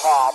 Look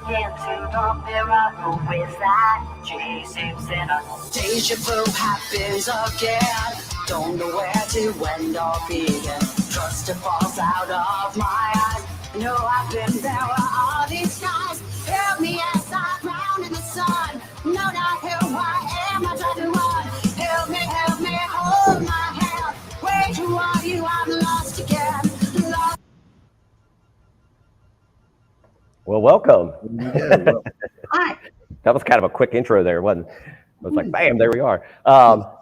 into the mirror, who is that? She seems in a deja vu happens again. Don't know where to end or begin. Trust falls out of my eyes. I know I've been there where all these guys help me as I drown in the sun. No, not who I am, I try to run. Help me, hold my hand. Where you are, you I'm lost again. Lost. Well, welcome. Hi. That was kind of a quick intro there, wasn't it? It was like, bam, there we are.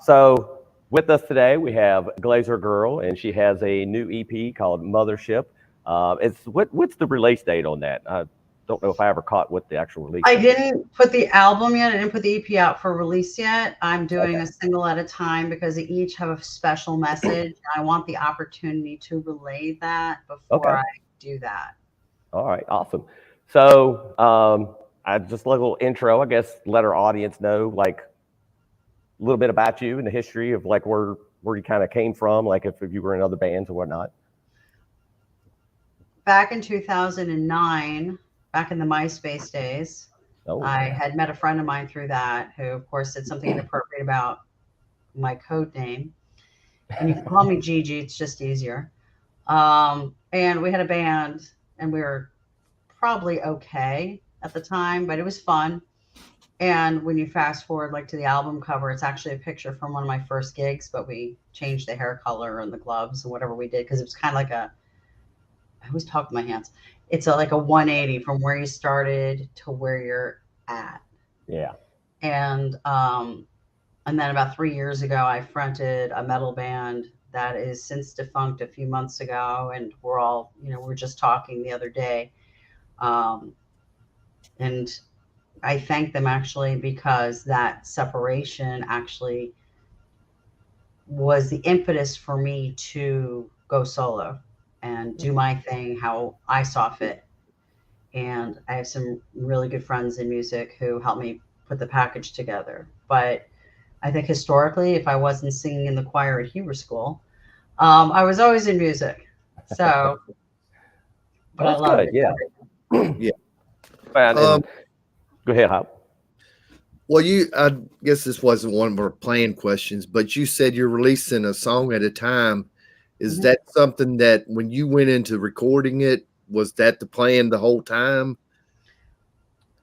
So with us today, we have GLAZER GIRL, and she has a new EP called Mothership. What's the release date on that? I don't know if I ever caught what the actual release I date didn't put the album yet. I didn't put the EP out for release yet. I'm doing a single at a time because they each have a special message. I want the opportunity to relay that before I do that. All right, awesome. So I just a little intro, I guess, let our audience know like a little bit about you and the history of like where you kind of came from, like if you were in other bands or whatnot. Back in 2009, back in the MySpace days, I had met a friend of mine through that who, of course, said something inappropriate about my code name. And you can call me Gigi, it's just easier. And we had a band, and we were probably okay at the time, but it was fun. And when you fast forward like to the album cover, it's actually a picture from one of my first gigs, but we changed the hair color and the gloves and whatever we did because it was kind of like I always talk with my hands. It's like a 180 from where you started to where you're at. Yeah. And then about 3 years ago, I fronted a metal band that is since defunct a few months ago, and we're all, we were just talking the other day. And I thank them actually because that separation actually was the impetus for me to go solo and do my thing how I saw fit. And I have some really good friends in music who helped me put the package together. But I think historically, if I wasn't singing in the choir at Huber School, I was always in music. So, but I love it. Yeah. Yeah. Go ahead, Hop. Well, I guess this wasn't one of our planned questions, but you said you're releasing a song at a time. Is that something that when you went into recording it, was that the plan the whole time?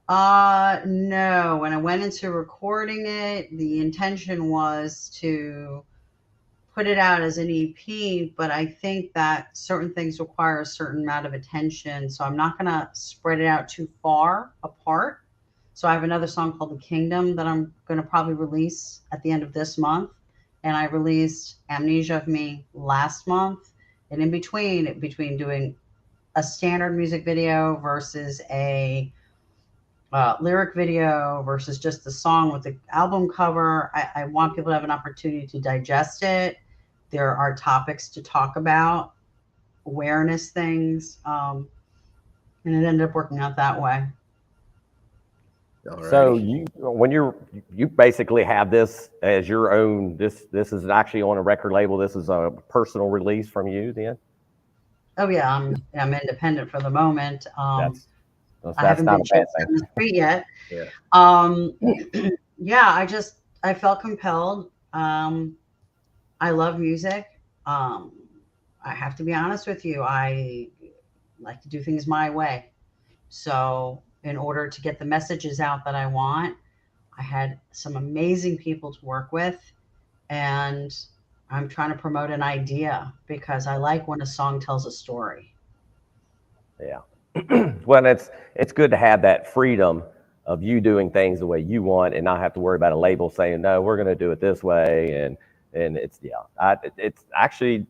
No. When I went into recording it, the intention was to put it out as an EP, but I think that certain things require a certain amount of attention. So I'm not going to spread it out too far apart. So I have another song called The Kingdom that I'm going to probably release at the end of this month. And I released Amnesia of Me last month. And in between doing a standard music video versus a lyric video versus just the song with the album cover, I want people to have an opportunity to digest it. There are topics to talk about, awareness things, and it ended up working out that way. Alrighty. So you basically have this as your own. This is actually on a record label. This is a personal release from you, then. Oh yeah, I'm independent for the moment. That's I haven't not been a bad on the street yet. Yeah. Yeah, I felt compelled. I love music. I have to be honest with you. I like to do things my way. So in order to get the messages out that I want, I had some amazing people to work with, and I'm trying to promote an idea because I like when a song tells a story. Yeah. Well, it's good to have that freedom of you doing things the way you want and not have to worry about a label saying, no, we're going to do it this way. And it's, it's actually,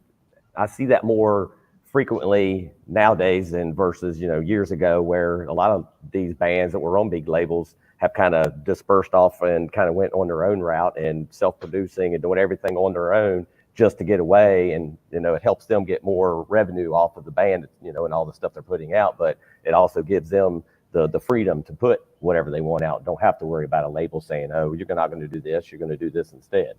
I see that more frequently nowadays than versus, years ago, where a lot of these bands that were on big labels have kind of dispersed off and kind of went on their own route and self-producing and doing everything on their own just to get away. And, it helps them get more revenue off of the band, and all the stuff they're putting out, but it also gives them the freedom to put whatever they want out. Don't have to worry about a label saying, oh, you're not going to do this, you're going to do this instead.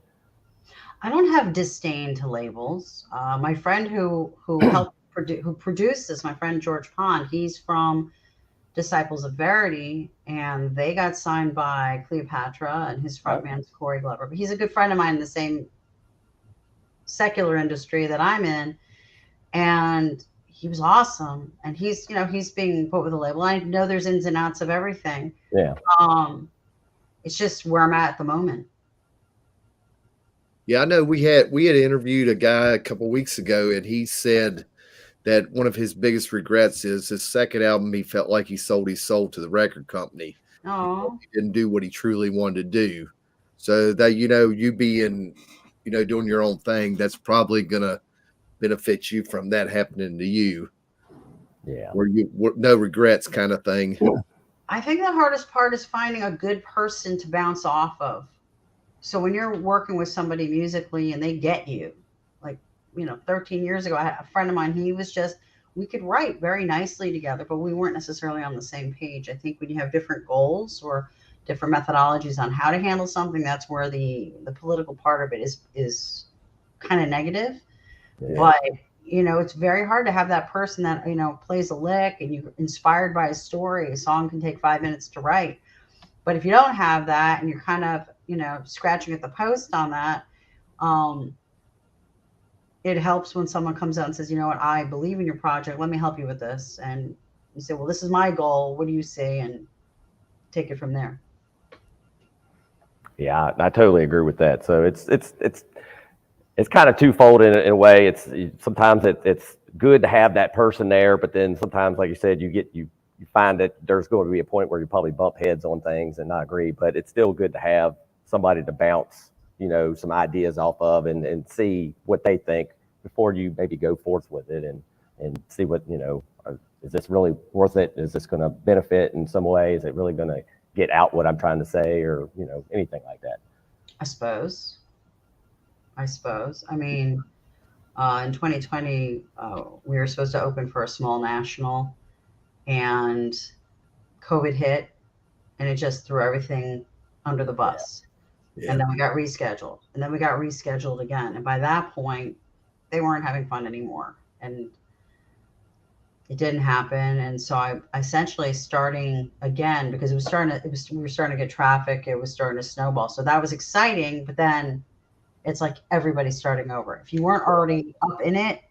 I don't have disdain to labels. My friend who helped who produces, my friend George Pond, he's from Disciples of Verity, and they got signed by Cleopatra, and his frontman's Corey Glover. But he's a good friend of mine in the same secular industry that I'm in, and he was awesome. And he's being put with a label. I know there's ins and outs of everything. Yeah. It's just where I'm at the moment. Yeah, I know we had interviewed a guy a couple of weeks ago, and he said that one of his biggest regrets is his second album. He felt like he sold his soul to the record company. Oh, He didn't do what he truly wanted to do. So that, you being, doing your own thing, that's probably going to benefit you from that happening to you. Yeah. Where no regrets kind of thing. I think the hardest part is finding a good person to bounce off of. So when you're working with somebody musically and they get you, like, 13 years ago, I had a friend of mine, we could write very nicely together, but we weren't necessarily on the same page. I think when you have different goals or different methodologies on how to handle something, that's where the political part of it is kind of negative. Yeah. But, it's very hard to have that person that, plays a lick and you're inspired by a story. A song can take 5 minutes to write. But if you don't have that and you're kind of, scratching at the post on that, it helps when someone comes out and says, you know what, I believe in your project. Let me help you with this. And you say, well, this is my goal. What do you say? And take it from there. Yeah, I totally agree with that. So it's kind of twofold in a way. It's sometimes it's good to have that person there, but then sometimes, like you said, you find that there's going to be a point where you probably bump heads on things and not agree, but it's still good to have somebody to bounce, some ideas off of and see what they think before you maybe go forth with it and see what, is this really worth it? Is this going to benefit in some way? Is it really going to get out what I'm trying to say, or, anything like that? I suppose. I mean, in 2020, we were supposed to open for a small national, and COVID hit, and it just threw everything under the bus. Yeah. And then we got rescheduled, and then we got rescheduled again. And by that point, they weren't having fun anymore, and it didn't happen. And so I essentially starting again, because we were starting to get traffic. It was starting to snowball. So that was exciting, but then it's like everybody's starting over. If you weren't already up in it,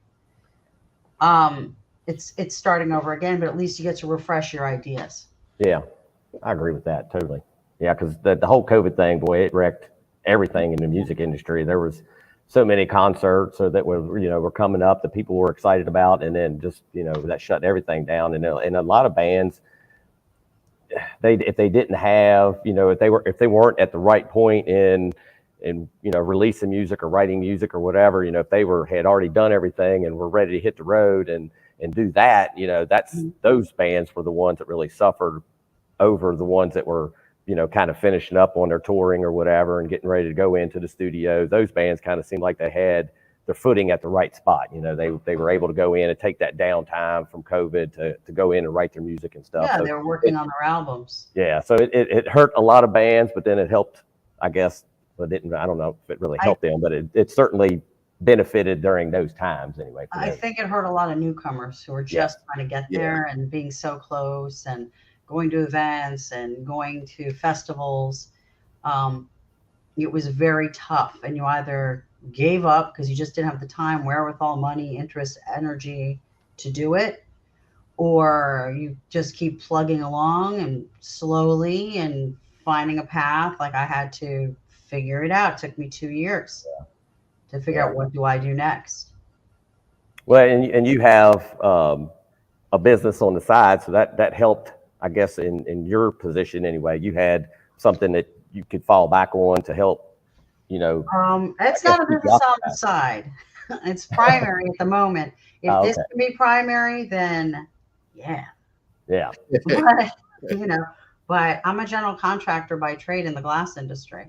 it's starting over again, but at least you get to refresh your ideas. Yeah, I agree with that totally. Yeah, because the whole COVID thing, boy, it wrecked everything in the music industry. There was so many concerts that were coming up that people were excited about, and then just that shut everything down. And a lot of bands, if they didn't have if they weren't at the right point in releasing music or writing music or whatever, if they had already done everything and were ready to hit the road and do that, that's those bands were the ones that really suffered over the ones that were kind of finishing up on their touring or whatever and getting ready to go into the studio. Those bands kind of seemed like they had their footing at the right spot. They were able to go in and take that downtime from COVID to go in and write their music and stuff. Yeah, so they were working on their albums. Yeah, so it hurt a lot of bands, but then it helped, I guess. But I don't know if it really helped them, but it certainly benefited during those times anyway. I think it hurt a lot of newcomers who were just trying to get there and being so close and going to events and going to festivals. It was very tough, and you either gave up because you just didn't have the time, wherewithal, money, interest, energy to do it, or you just keep plugging along and slowly and finding a path. Like I had to figure it out. It took me 2 years to figure out what do I do next. Well, and you have a business on the side, so that helped, I guess, in your position anyway. You had something that you could fall back on to help, it's not a business on the side. It's primary at the moment. If Oh, this okay. can be primary, then yeah. Yeah. But, you know, but I'm a general contractor by trade in the glass industry.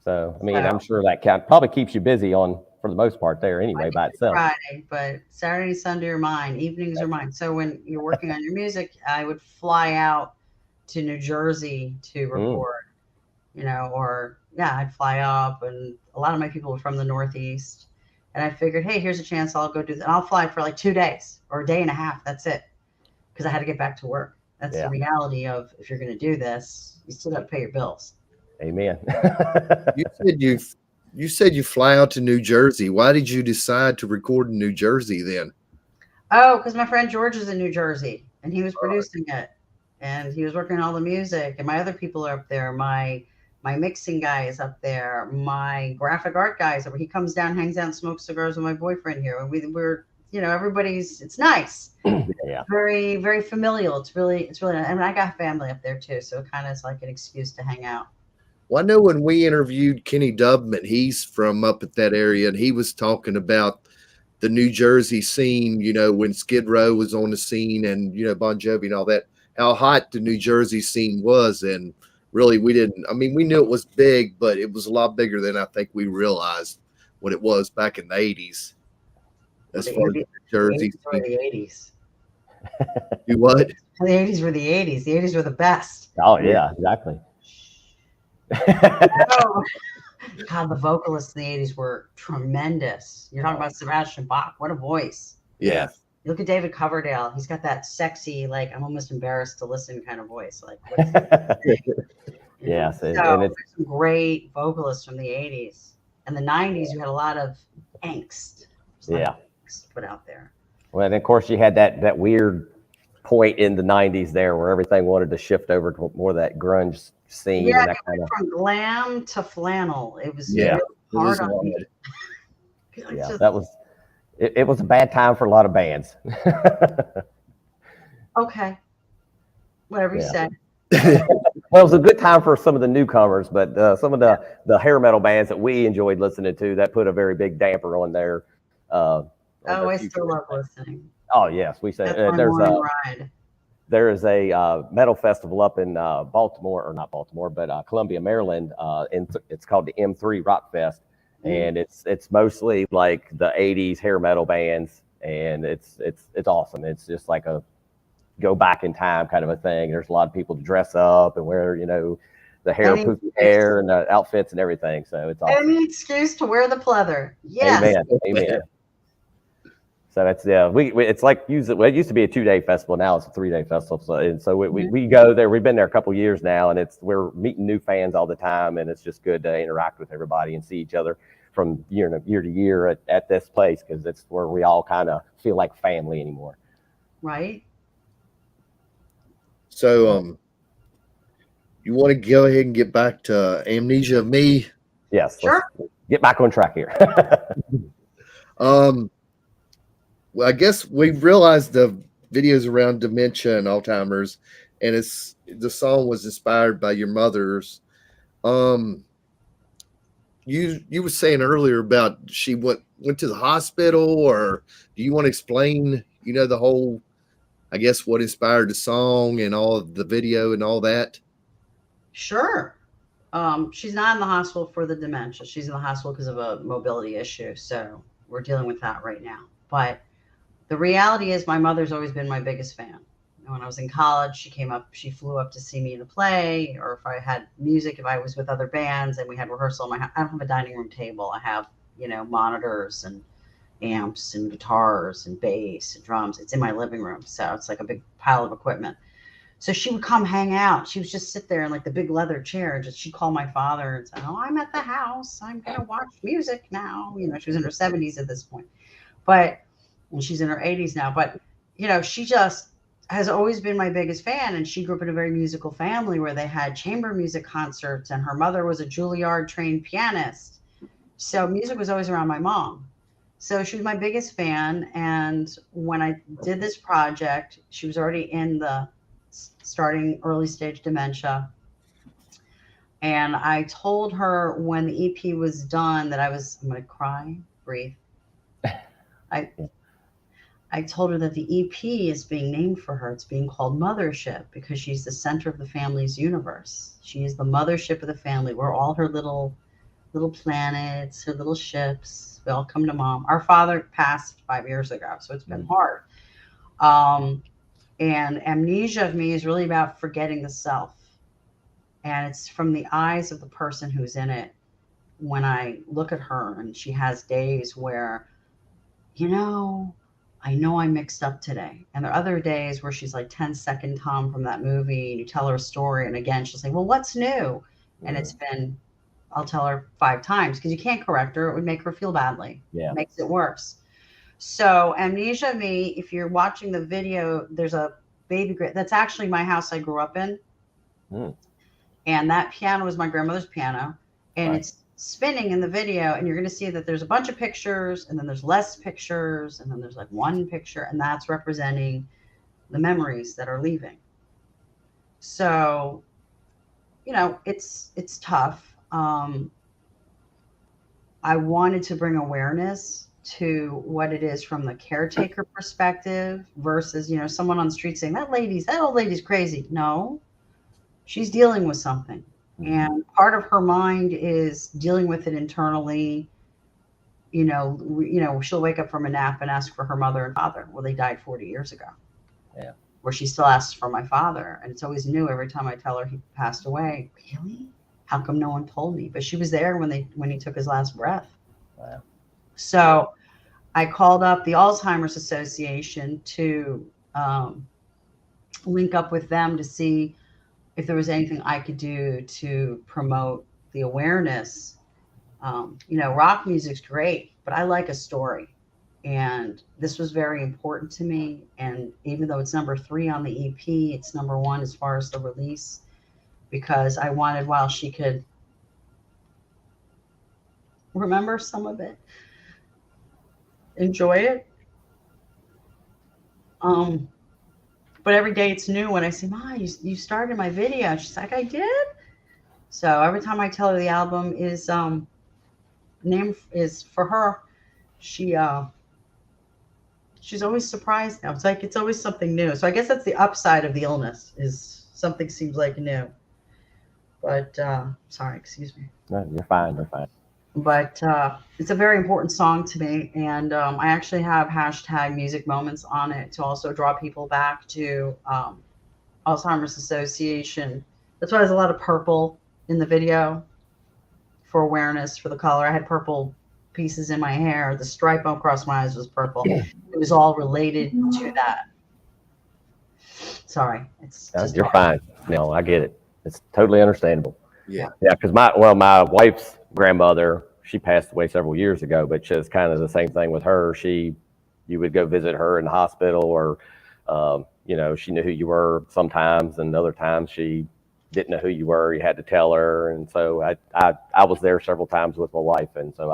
So, I mean, So I'm sure that probably keeps you busy for the most part there anyway by itself. Friday, but Saturday, Sunday are mine. Evenings are mine. So when you're working on your music, I would fly out to New Jersey to record, you know, or yeah, I'd fly up, and a lot of my people are from the Northeast. And I figured, hey, here's a chance. I'll go do that. And I'll fly for like 2 days or a day and a half. That's it. Because I had to get back to work. That's the reality of if you're going to do this, you still got to pay your bills. Amen. You said you fly out to New Jersey. Why did you decide to record in New Jersey then? Oh, because my friend George is in New Jersey, and he was producing it, and he was working on all the music, and my other people are up there. My mixing guy is up there. My graphic art guy is up there. He comes down, hangs out, and smokes cigars with my boyfriend here. And we're you know, it's nice. Yeah. Very, very familial. It's really, and I got family up there too, so it kind of is like an excuse to hang out. Well, I know when we interviewed Kenny Dubman, he's from up at that area, and he was talking about the New Jersey scene, you know, when Skid Row was on the scene and, you know, Bon Jovi and all that, how hot the New Jersey scene was. And really, we knew it was big, but it was a lot bigger than I think we realized what it was back in the 80s. As far as the Jersey scene. The 80s. Do what? The 80s were the 80s. The 80s were the best. Oh, yeah, exactly. Oh, God, the vocalists in the 80s were tremendous. You're talking about Sebastian Bach. What a voice. Yeah. You look at David Coverdale. He's got that sexy, like, I'm almost embarrassed to listen kind of voice. Like, yes. So, and it's some great vocalists from the 80s. And the 90s, you had a lot of angst. Angst put out there. Well, and of course, you had that weird point in the 90s there where everything wanted to shift over to more of that grunge scene. Yeah, and that it went from glam to flannel. It was really hard on me. Yeah, that was it was a bad time for a lot of bands. Okay. Whatever you say. Well, it was a good time for some of the newcomers, but some of the hair metal bands that we enjoyed listening to, that put a very big damper on their I still love listening. Oh yes, we say there is a metal festival up in Baltimore, or not Baltimore, but Columbia, Maryland. It's called the M3 Rock Fest, and it's mostly like the '80s hair metal bands, and it's awesome. It's just like a go back in time kind of a thing. There's a lot of people to dress up and wear, you know, the poofy hair and the outfits and everything. So it's awesome. Any excuse to wear the pleather. Yes. Amen. So that's it's like it used to be a 2-day festival. Now it's a 3-day festival. So we go there. We've been there a couple years now, and we're meeting new fans all the time, and it's just good to interact with everybody and see each other from year to year at this place, because it's where we all kind of feel like family anymore. Right. So you want to go ahead and get back to Amnesia of Me? Yes. Sure. Let's get back on track here. Well, I guess we've realized the videos around dementia and Alzheimer's, and the song was inspired by your mother's. You were saying earlier about she went to the hospital, or do you want to explain, you know, the whole, I guess, what inspired the song and all of the video and all that? Sure. She's not in the hospital for the dementia. She's in the hospital because of a mobility issue. So we're dealing with that right now. But the reality is my mother's always been my biggest fan. And when I was in college, she flew up to see me in a play, or if I had music, if I was with other bands and we had rehearsal in my house. I don't have a dining room table. I have, you know, monitors and amps and guitars and bass and drums. It's in my living room. So it's like a big pile of equipment. So she would come hang out. She would just sit there in like the big leather chair, and she'd call my father and say, "Oh, I'm at the house. I'm going to watch music now." You know, she was in her 70s at this point. And she's in her 80s now. But, you know, she just has always been my biggest fan. And she grew up in a very musical family where they had chamber music concerts, and her mother was a Juilliard trained pianist. So music was always around my mom. So she was my biggest fan. And when I did this project, she was already in the starting early stage dementia. And I told her when the EP was done that I'm going to cry breathe. I told her that the EP is being named for her. It's being called Mothership because she's the center of the family's universe. She is the mothership of the family. We're all her little planets, her little ships. We all come to mom. Our father passed 5 years ago, so it's been hard. And Amnesia of Me is really about forgetting the self. And it's from the eyes of the person who's in it. When I look at her and she has days where, I know I mixed up today. And there are other days where she's like 10-second Tom from that movie, and you tell her a story. And again, she'll say, well, what's new? And it's been, I'll tell her 5 times because you can't correct her. It would make her feel badly. Yeah. It makes it worse. So Amnesia of Me, if you're watching the video, there's a baby, that's actually my house I grew up in. And that piano was my grandmother's piano. And it's spinning in the video, and you're going to see that there's a bunch of pictures, and then there's less pictures, and then there's like one picture, and that's representing the memories that are leaving. So, it's tough. I wanted to bring awareness to what it is from the caretaker perspective versus, someone on the street saying that old lady's crazy. No, she's dealing with something. And part of her mind is dealing with it internally. She'll wake up from a nap and ask for her mother and father. Well, they died 40 years ago. Yeah. Where she still asks for my father. And it's always new every time I tell her he passed away. Really? How come no one told me? But she was there when he took his last breath. Wow. So I called up the Alzheimer's Association to link up with them to see if there was anything I could do to promote the awareness. Rock music's great, but I like a story. And this was very important to me. And even though it's number 3 on the EP, it's number 1 as far as the release, because I wanted, while she could remember some of it, enjoy it. But every day it's new when I say, Ma, you started my video. She's like, I did? So every time I tell her the album is name is for her, she's always surprised now. It's like it's always something new. So I guess that's the upside of the illness, is something seems like new. But sorry, excuse me. No, you're fine. You're fine. But it's a very important song to me. And I actually have hashtag music moments on it to also draw people back to Alzheimer's Association. That's why there's a lot of purple in the video for awareness for the color. I had purple pieces in my hair. The stripe across my eyes was purple. It was all related to that. Sorry. You're fine. No, I get it. It's totally understandable. Yeah. Yeah, because my wife's grandmother, she passed away several years ago, but just kind of the same thing with her. You would go visit her in the hospital, or she knew who you were sometimes, and other times she didn't know who you were. You had to tell her. And so I was there several times with my wife, and so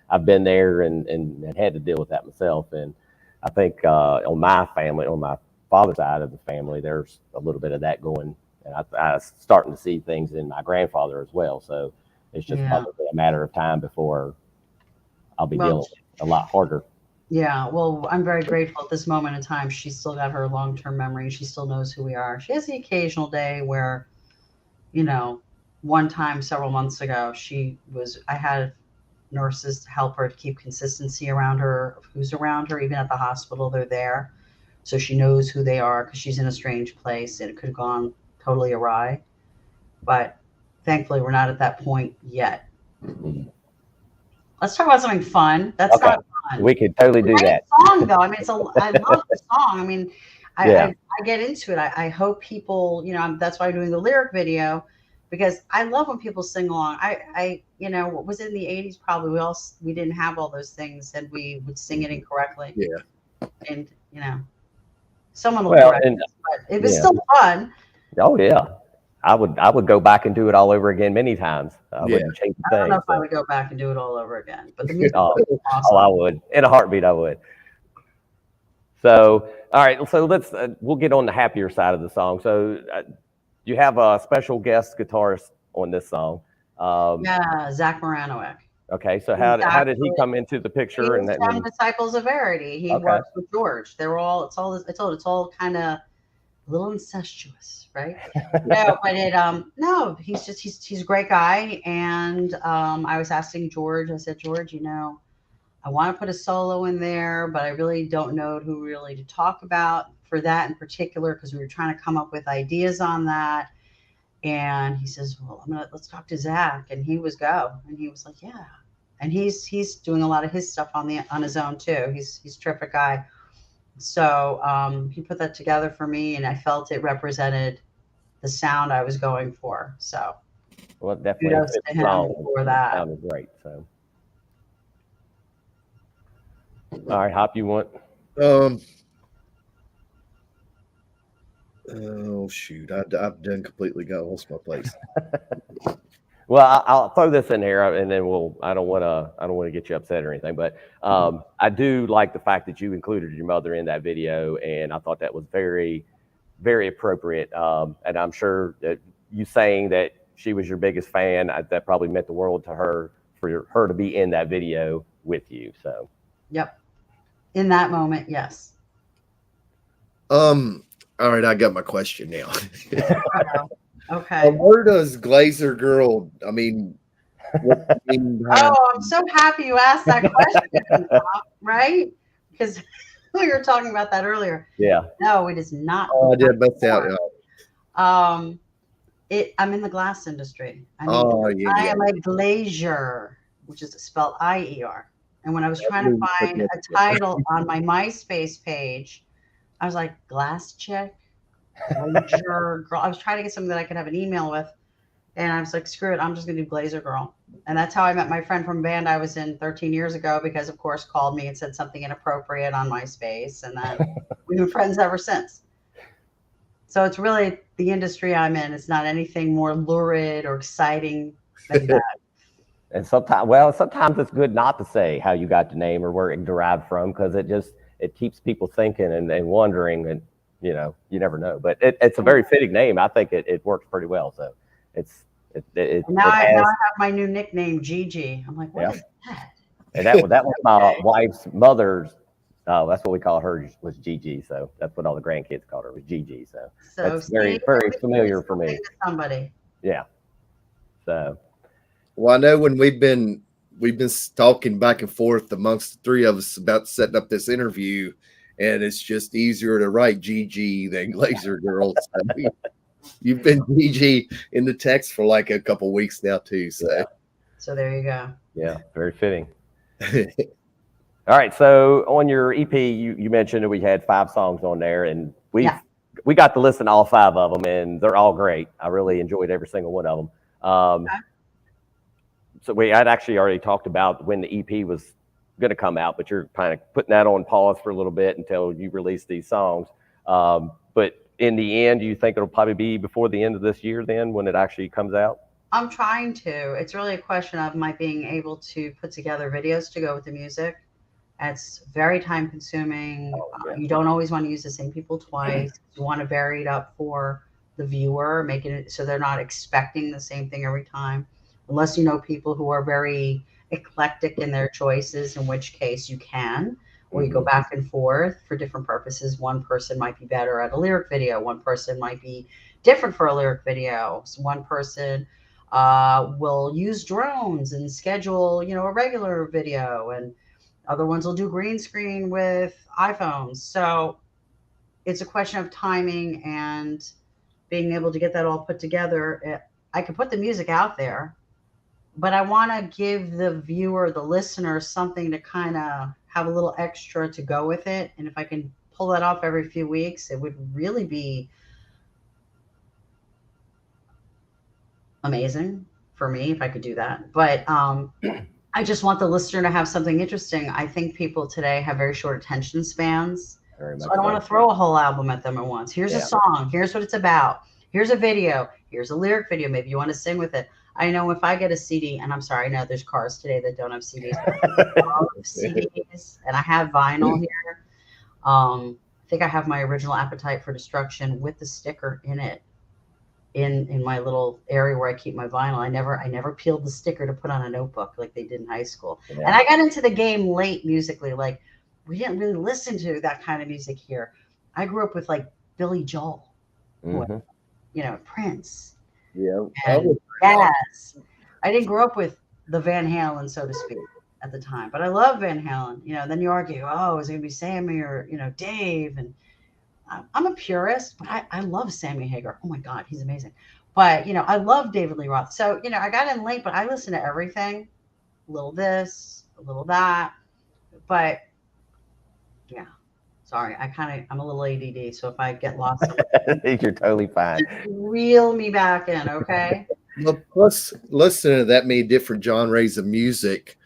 I've been there and had to deal with that myself. And I think on my father's side of the family, there's a little bit of that going, and I'm starting to see things in my grandfather as well. So it's just probably a matter of time before I'll be dealing with it a lot harder. Yeah, well, I'm very grateful at this moment in time. She's still got her long-term memory. She still knows who we are. She has the occasional day where, one time several months ago, I had nurses to help her to keep consistency around her, of who's around her. Even at the hospital, they're there. So she knows who they are, because she's in a strange place and it could have gone totally awry. But thankfully, we're not at that point yet. Let's talk about something fun. That's okay. not fun. We could totally do that. Song, though. I mean, I love the song. I mean, I get into it. I hope people, that's why I'm doing the lyric video, because I love when people sing along. What was in the 80s, probably we didn't have all those things, and we would sing it incorrectly. Yeah. And, someone will correct us, but it was still fun. Oh, yeah. I would go back and do it all over again many times. I wouldn't change a thing. I don't know if I would go back and do it all over again, but the music was awesome. Oh, I would. In a heartbeat, I would. So, all right. So we'll get on the happier side of the song. So you have a special guest guitarist on this song. Yeah, Zack Miranowic. Okay, so how did he come into the He picture? was from Disciples of Verity. He Okay. works with George. They're all, it's all kind of a little incestuous, right? No, but no, he's a great guy. And I was asking George, I said, George, I want to put a solo in there, but I really don't know who really to talk about for that in particular, because we were trying to come up with ideas on that. And he says, well, let's talk to Zach. And he was like, yeah. And he's doing a lot of his stuff on his own too. He's a terrific guy. So he put that together for me, and I felt it represented the sound I was going for. So well, definitely kudos to him for that. Sounded great. So all right, Hop, you want? Oh shoot, I've done completely lost my place. Well, I'll throw this in here, and then I don't want to get you upset or anything, but I do like the fact that you included your mother in that video, and I thought that was very, very appropriate. And I'm sure that you saying that she was your biggest fan, that probably meant the world to her, for her to be in that video with you. So, yep, in that moment, yes. All right, I got my question now. Okay. Where does Glazer Girl? I mean, oh, I'm so happy you asked that question, right? Because we were talking about that earlier. Yeah. No, it is not. Oh, I did miss out. I'm in the glass industry. I am a glazer, which is spelled IER. And when I was trying to find a title on my MySpace page, I was like, glass chick, glazer girl. I was trying to get something that I could have an email with. And I was like, screw it, I'm just going to do Glazer Girl. And that's how I met my friend from a band I was in 13 years ago, because, of course, called me and said something inappropriate on MySpace. And then we've been friends ever since. So it's really the industry I'm in. It's not anything more lurid or exciting than that. And sometimes it's good not to say how you got the name or where it derived from, because it keeps people thinking and wondering, and you never know. But it's a very fitting name. I think it works pretty well. So now I have my new nickname, Gigi. I'm like, what is that? And that was my wife's mother's. Oh, that's what we call her, was Gigi. So that's what all the grandkids called her, was Gigi. So that's very, very familiar for me. Somebody. Yeah. So. Well, I know when we've been talking back and forth amongst the three of us about setting up this interview, and it's just easier to write GG than Glazer Girl. So you've been GG in the text for like a couple weeks now too. So there you go. Yeah, very fitting. All right, so on your EP, you mentioned that we had 5 songs on there, and we got to listen to all 5 of them, and they're all great. I really enjoyed every single one of them. So I'd actually already talked about when the EP was going to come out, but you're kind of putting that on pause for a little bit until you release these songs. But in the end, do you think it'll probably be before the end of this year then when it actually comes out? I'm trying to. It's really a question of my being able to put together videos to go with the music. It's very time consuming. You don't always want to use the same people twice. You want to vary it up for the viewer, making it so they're not expecting the same thing every time. Unless you know people who are very eclectic in their choices, in which case you can, or you go back and forth for different purposes. One person might be better at a lyric video. One person might be different for a lyric video. So one person will use drones and schedule, a regular video, and other ones will do green screen with iPhones. So it's a question of timing and being able to get that all put together. I could put the music out there, but I want to give the viewer, the listener, something to kind of have a little extra to go with it. And if I can pull that off every few weeks, it would really be amazing for me if I could do that. But I just want the listener to have something interesting. I think people today have very short attention spans. So I don't want to throw a whole album at them at once. Here's a song. Here's what it's about. Here's a video. Here's a lyric video. Maybe you want to sing with it. I know if I get a CD, and I'm sorry, I know there's cars today that don't have CDs. But I love CDs, and I have vinyl here. I think I have my original Appetite for Destruction with the sticker in it. in my little area where I keep my vinyl. I never peeled the sticker to put on a notebook like they did in high school. Yeah. And I got into the game late musically. Like we didn't really listen to that kind of music here. I grew up with like Billy Joel, Mhm. you know, Prince, Yeah. and Jazz. I didn't grow up with the Van Halen, so to speak, at the time, but I love Van Halen. You know, then you argue, oh, is it gonna be Sammy or Dave? And I'm a purist, but I love Sammy Hagar. Oh my God, he's amazing. But I love David Lee Roth. So I got in late, but I listen to everything, a little this, a little that. But yeah, sorry, I'm a little ADD. So if I get lost, You're totally fine. reel me back in, okay? Well, plus listening to that many different genres of music,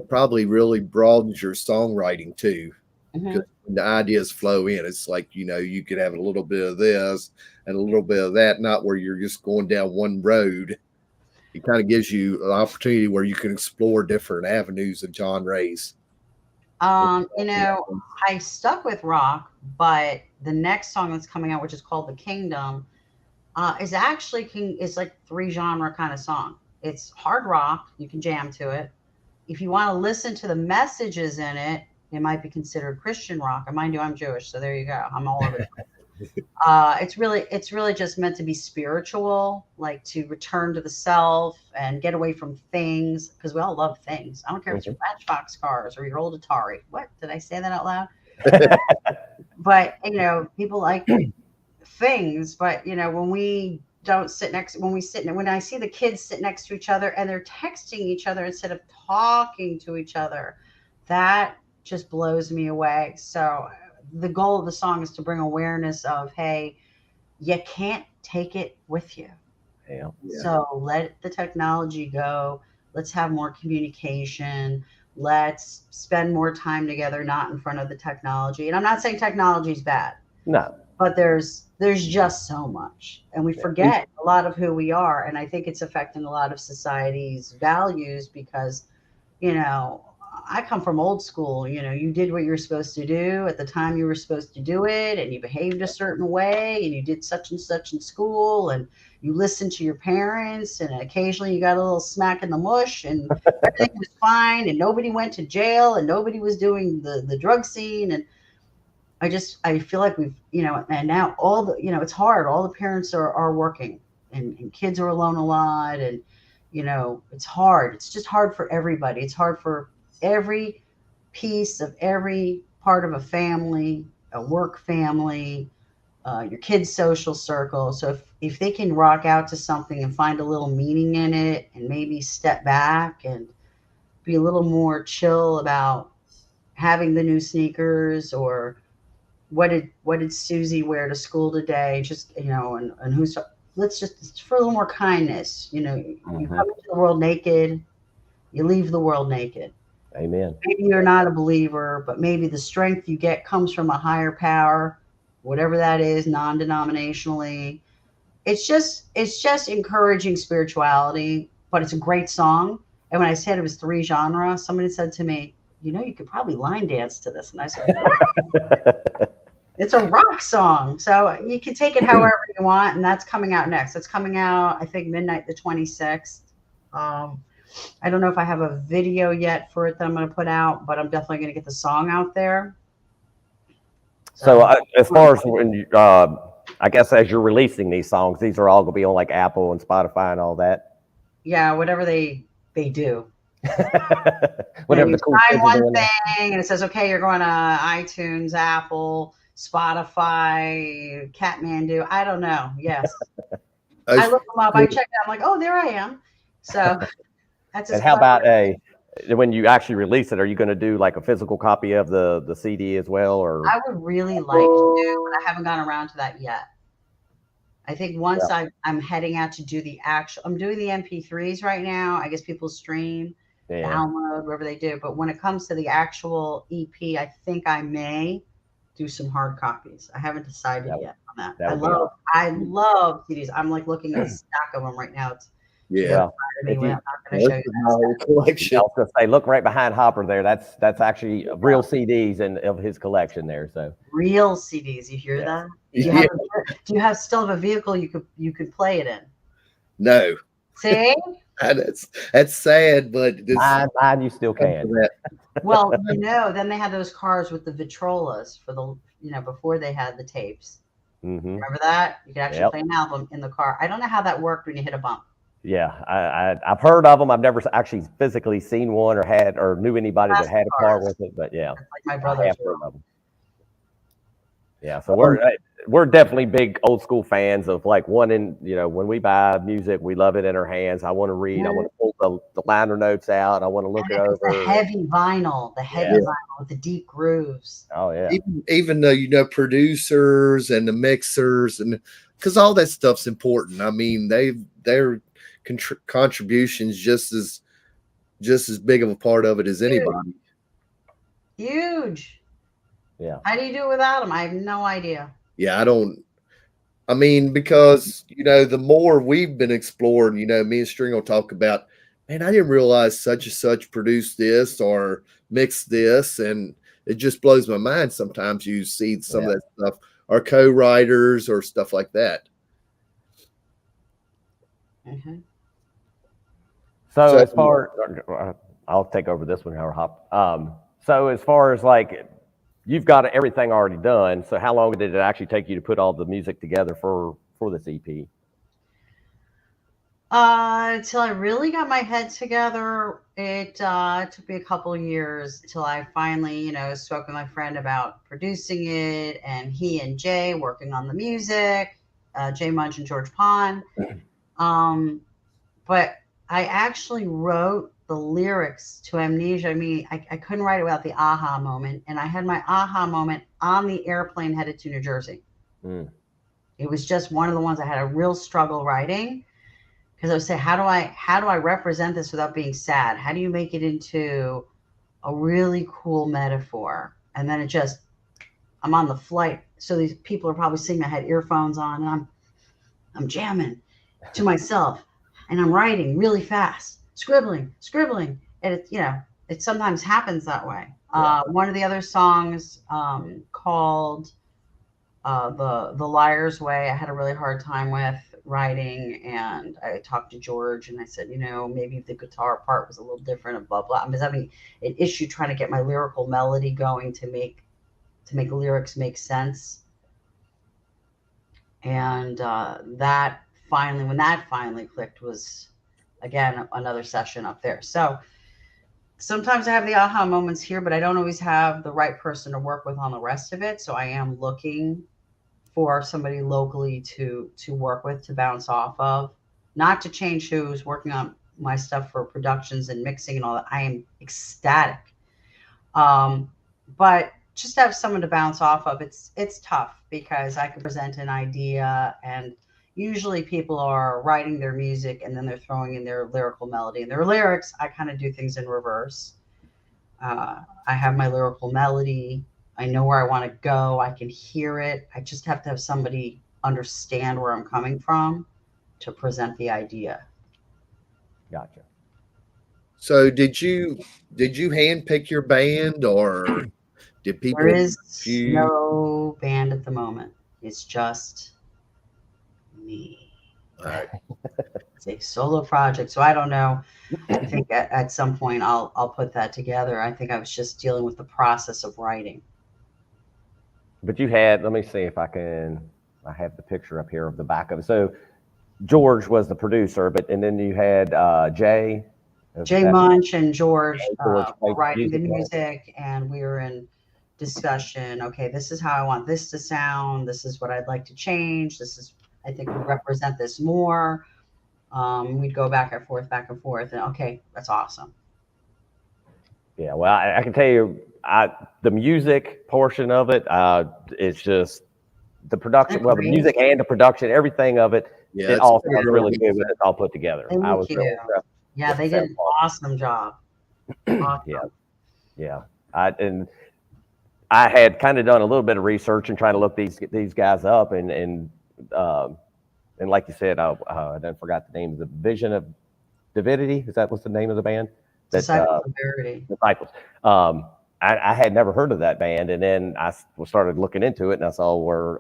probably really broadens your songwriting too. Mhm. Because when the ideas flow in, it's like, you could have a little bit of this and a little bit of that, not where you're just going down one road. It kind of gives you an opportunity where you can explore different avenues of genres. I stuck with rock, but the next song that's coming out, which is called The Kingdom, is like three genre kind of song. It's hard rock, you can jam to it. If you want to listen to the messages in it, it might be considered Christian rock. And mind you, I'm Jewish, so there you go. I'm all over the place. It's really just meant to be spiritual, like to return to the self and get away from things, because we all love things. I don't care if it's your Matchbox cars or your old Atari. What did I say that out loud? But people like things. But when we don't sit next, when I see the kids sit next to each other and they're texting each other instead of talking to each other, that just blows me away. So the goal of the song is to bring awareness of, hey, you can't take it with you. Yeah. So let the technology go. Let's have more communication. Let's spend more time together, not in front of the technology. And I'm not saying technology is bad, No. but there's just so much, and we forget a lot of who we are. And I think it's affecting a lot of society's values because, I come from old school. You did what you were supposed to do at the time you were supposed to do it, and you behaved a certain way, and you did such and such in school, and you listened to your parents, and occasionally you got a little smack in the mush, and everything was fine, and nobody went to jail, and nobody was doing the drug scene. And I feel like we've, and now all the, it's hard. All the parents are working, and kids are alone a lot. And, it's hard. It's just hard for everybody. It's hard for every piece of every part of a family, a work family, your kids' social circle. So if they can rock out to something and find a little meaning in it, and maybe step back and be a little more chill about having the new sneakers, or what did Susie wear to school today? Just, and who's, let's just, for a little more kindness, you come into the world naked, you leave the world naked. Amen. Maybe you're not a believer, but maybe the strength you get comes from a higher power, whatever that is, non-denominationally. It's just encouraging spirituality, but it's a great song. And when I said it was three genres, somebody said to me, you could probably line dance to this. And I said, it's a rock song. So you can take it however you want. And that's coming out next. It's coming out, I think, midnight the 26th. I don't know if I have a video yet for it that I'm going to put out, but I'm definitely going to get the song out there. So as far as when you, I guess as you're releasing these songs, these are all going to be on like Apple and Spotify and all that. Yeah, whatever they do. Whatever the cool sign kids are one doing. thing, and it says, okay, you're going to iTunes, Apple, Spotify, Kathmandu. I don't know. Yes. I look them up. I check it out. I'm like, oh, there I am. So that's. And how about when you actually release it, are you going to do like a physical copy of the CD as well? Or I would really like to, but I haven't gone around to that yet. I think once I'm heading out to do I'm doing the MP3s right now. I guess people stream, download, whatever they do. But when it comes to the actual EP, I think I may do some hard copies. I haven't decided yet on that. I love CDs. I'm like looking at a stack of them right now. Yeah. Well, I'm if you, not going to show Most you of my whole collection. I was gonna say, look right behind Hopper there. That's actually real CDs and of his collection there. So real CDs. You hear yeah. that? Yeah. Do you have still have a vehicle you could play it in? No. See? That's sad, but this Mine you still can. Well, then they had those cars with the Vitrolas for the, before they had the tapes. Mm-hmm. Remember that? You could actually play an album in the car. I don't know how that worked when you hit a bump. Yeah, I've heard of them. I've never actually physically seen one or knew anybody that had a car with it. But yeah, That's like my I brother's have heard world. of them. Yeah, so we're definitely big old school fans of like wanting, when we buy music, we love it in our hands. I want to read, I want to pull the liner notes out, I want to look it over. The heavy vinyl with the deep grooves. Oh yeah. Even though producers and the mixers, and because all that stuff's important. I mean, their contributions just as big of a part of it as anybody. Huge. Yeah. How do you do it without them? I have no idea. Yeah, I mean, because the more we've been exploring, me and String will talk about, man, I didn't realize such and such produced this or mixed this, and it just blows my mind. Sometimes you see some of that stuff, or co-writers or stuff like that. Mm-hmm. So as far, I'll take over this one, Howard Hop. So as far as like, you've got everything already done. So how long did it actually take you to put all the music together for this EP? Until I really got my head together, it took me a couple of years till I finally, spoke with my friend about producing it, and he and Jay working on the music, Jay Munch and George Pond. But I actually wrote the lyrics to Amnesia. I mean, I couldn't write it without the aha moment, and I had my aha moment on the airplane headed to New Jersey. It was just one of the ones I had a real struggle writing. Because I would say, how do I represent this without being sad? How do you make it into a really cool metaphor? And then I'm on the flight. So these people are probably seeing I had earphones on, and I'm jamming to myself, and I'm writing really fast, scribbling. And it sometimes happens that way. Yeah. One of the other songs called The Liar's Way, I had a really hard time with writing, and I talked to George, and I said, maybe the guitar part was a little different, and blah blah. I was having an issue trying to get my lyrical melody going to make lyrics make sense. And when that finally clicked, was again another session up there. So sometimes I have the aha moments here, but I don't always have the right person to work with on the rest of it. So I am looking for somebody locally to work with, to bounce off of, not to change who's working on my stuff for productions and mixing and all that. I am ecstatic. But just to have someone to bounce off of, it's tough, because I can present an idea, and usually people are writing their music and then they're throwing in their lyrical melody and their lyrics. I kind of do things in reverse. I have my lyrical melody. I know where I want to go. I can hear it. I just have to have somebody understand where I'm coming from to present the idea. Gotcha. So did you handpick your band, or did people? There is no band at the moment. It's just me. All right. It's a solo project, so I don't know. I think at some point I'll put that together. I think I was just dealing with the process of writing. But you had, let me see if I have the picture up here of the back of it. So George was the producer, and then you had Jay Munch and George were writing the music, music, and we were in discussion. Okay, this is how I want this to sound. This is what I'd like to change. I think we represent this more. We'd go back and forth, and okay, that's awesome. Yeah, well, I can tell you, the music portion of it, it's just the production. Well, the music and the production, everything of it, it all sounds really good when it's all put together. Thank I was you. really impressed. Yeah, they did an awesome job. Awesome. Yeah. I had kind of done a little bit of research and trying to look these guys up, and and like you said, I then forgot the name of the Vision of Divinity. Is that what's the name of the band? Disciples of Verity. Disciples. I had never heard of that band, and then I started looking into it, and I saw where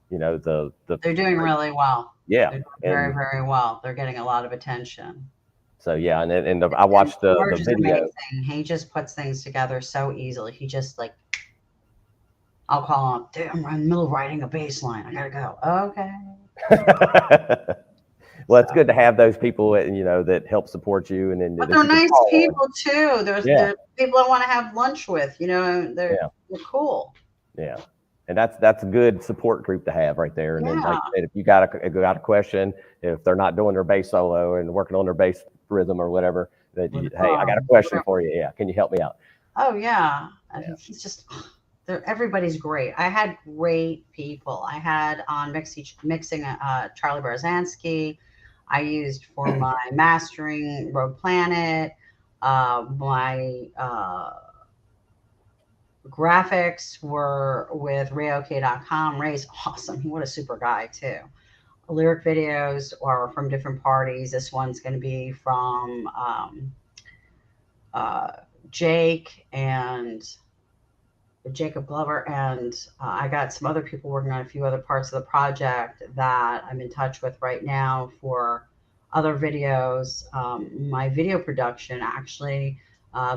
you know They're doing really well. Yeah, They're doing very, very well. They're getting a lot of attention. So yeah, and I watched the George is video. amazing. He just puts things together so easily. He just like, I'll call him, dude, I'm in the middle of writing a bass line. I gotta go. Okay. Well, it's good to have those people, you know, that help support you, and then But they're nice people too. They're people I want to have lunch with. You know, they're cool. Yeah, and that's a good support group to have right there. And then, like you said, if you got a question, if they're not doing their bass solo and working on their bass rhythm or whatever, that hey, I got a question for you. Yeah, can you help me out? Oh yeah, he's just. Everybody's great. I had great people. I had on mixing Charlie Barzanski. I used for my mastering Rogue Planet. My graphics were with RayOK.com. Ray's awesome. What a super guy too. Lyric videos are from different parties. This one's going to be from Jake and Jacob Glover, and I got some other people working on a few other parts of the project that I'm in touch with right now for other videos. My video production, actually,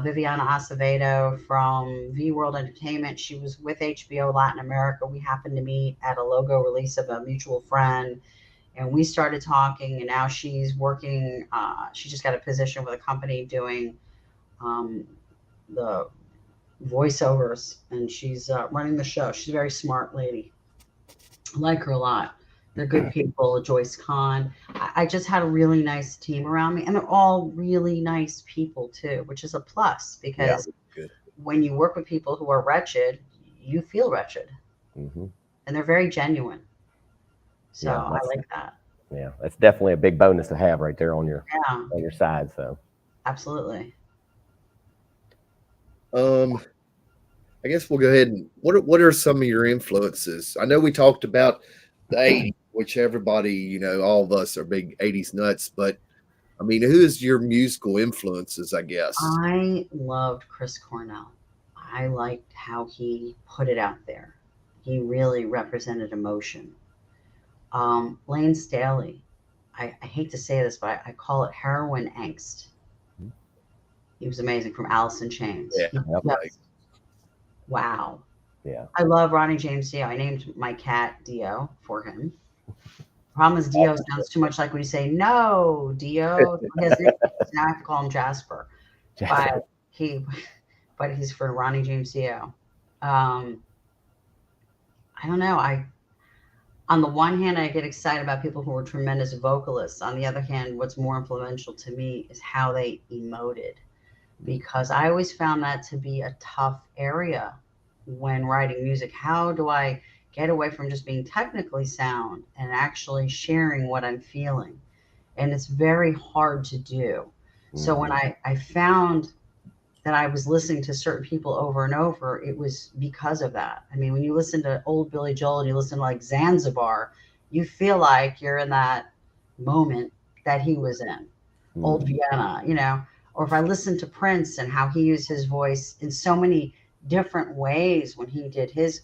Viviana Acevedo from V World Entertainment, she was with HBO Latin America. We happened to meet at a logo release of a mutual friend, and we started talking, and now she's working, she just got a position with a company doing the voiceovers, and she's running the show. She's a very smart lady. I like her a lot. They're good people. Joyce Kahn. I just had a really nice team around me, and they're all really nice people too, which is a plus, because when you work with people who are wretched, you feel wretched, and they're very genuine. So I like that. Yeah, that's definitely a big bonus to have right there on your side. So absolutely. I guess we'll go ahead and what are some of your influences? I know we talked about the 80s, which everybody, you know, all of us are big 80s nuts, but I mean, who is your musical influences, I guess? I loved Chris Cornell. I liked how he put it out there. He really represented emotion. Lane Staley, I hate to say this, but I call it heroin angst. He was amazing, from Alice in Chains. Wow. Yeah. I love Ronnie James Dio. I named my cat Dio for him. Problem is, Dio sounds too much like when you say no, Dio. Now I have to call him Jasper. But he's for Ronnie James Dio. I don't know. On the one hand, I get excited about people who are tremendous vocalists. On the other hand, what's more influential to me is how they emoted, because I always found that to be a tough area when writing music. How do I get away from just being technically sound and actually sharing what I'm feeling? And it's very hard to do. So when I found that I was listening to certain people over and over, it was because of that. I mean, when you listen to old Billy Joel and you listen to like Zanzibar, you feel like you're in that moment that he was in. Old Vienna, you know. Or if I listen to Prince and how he used his voice in so many different ways when he did his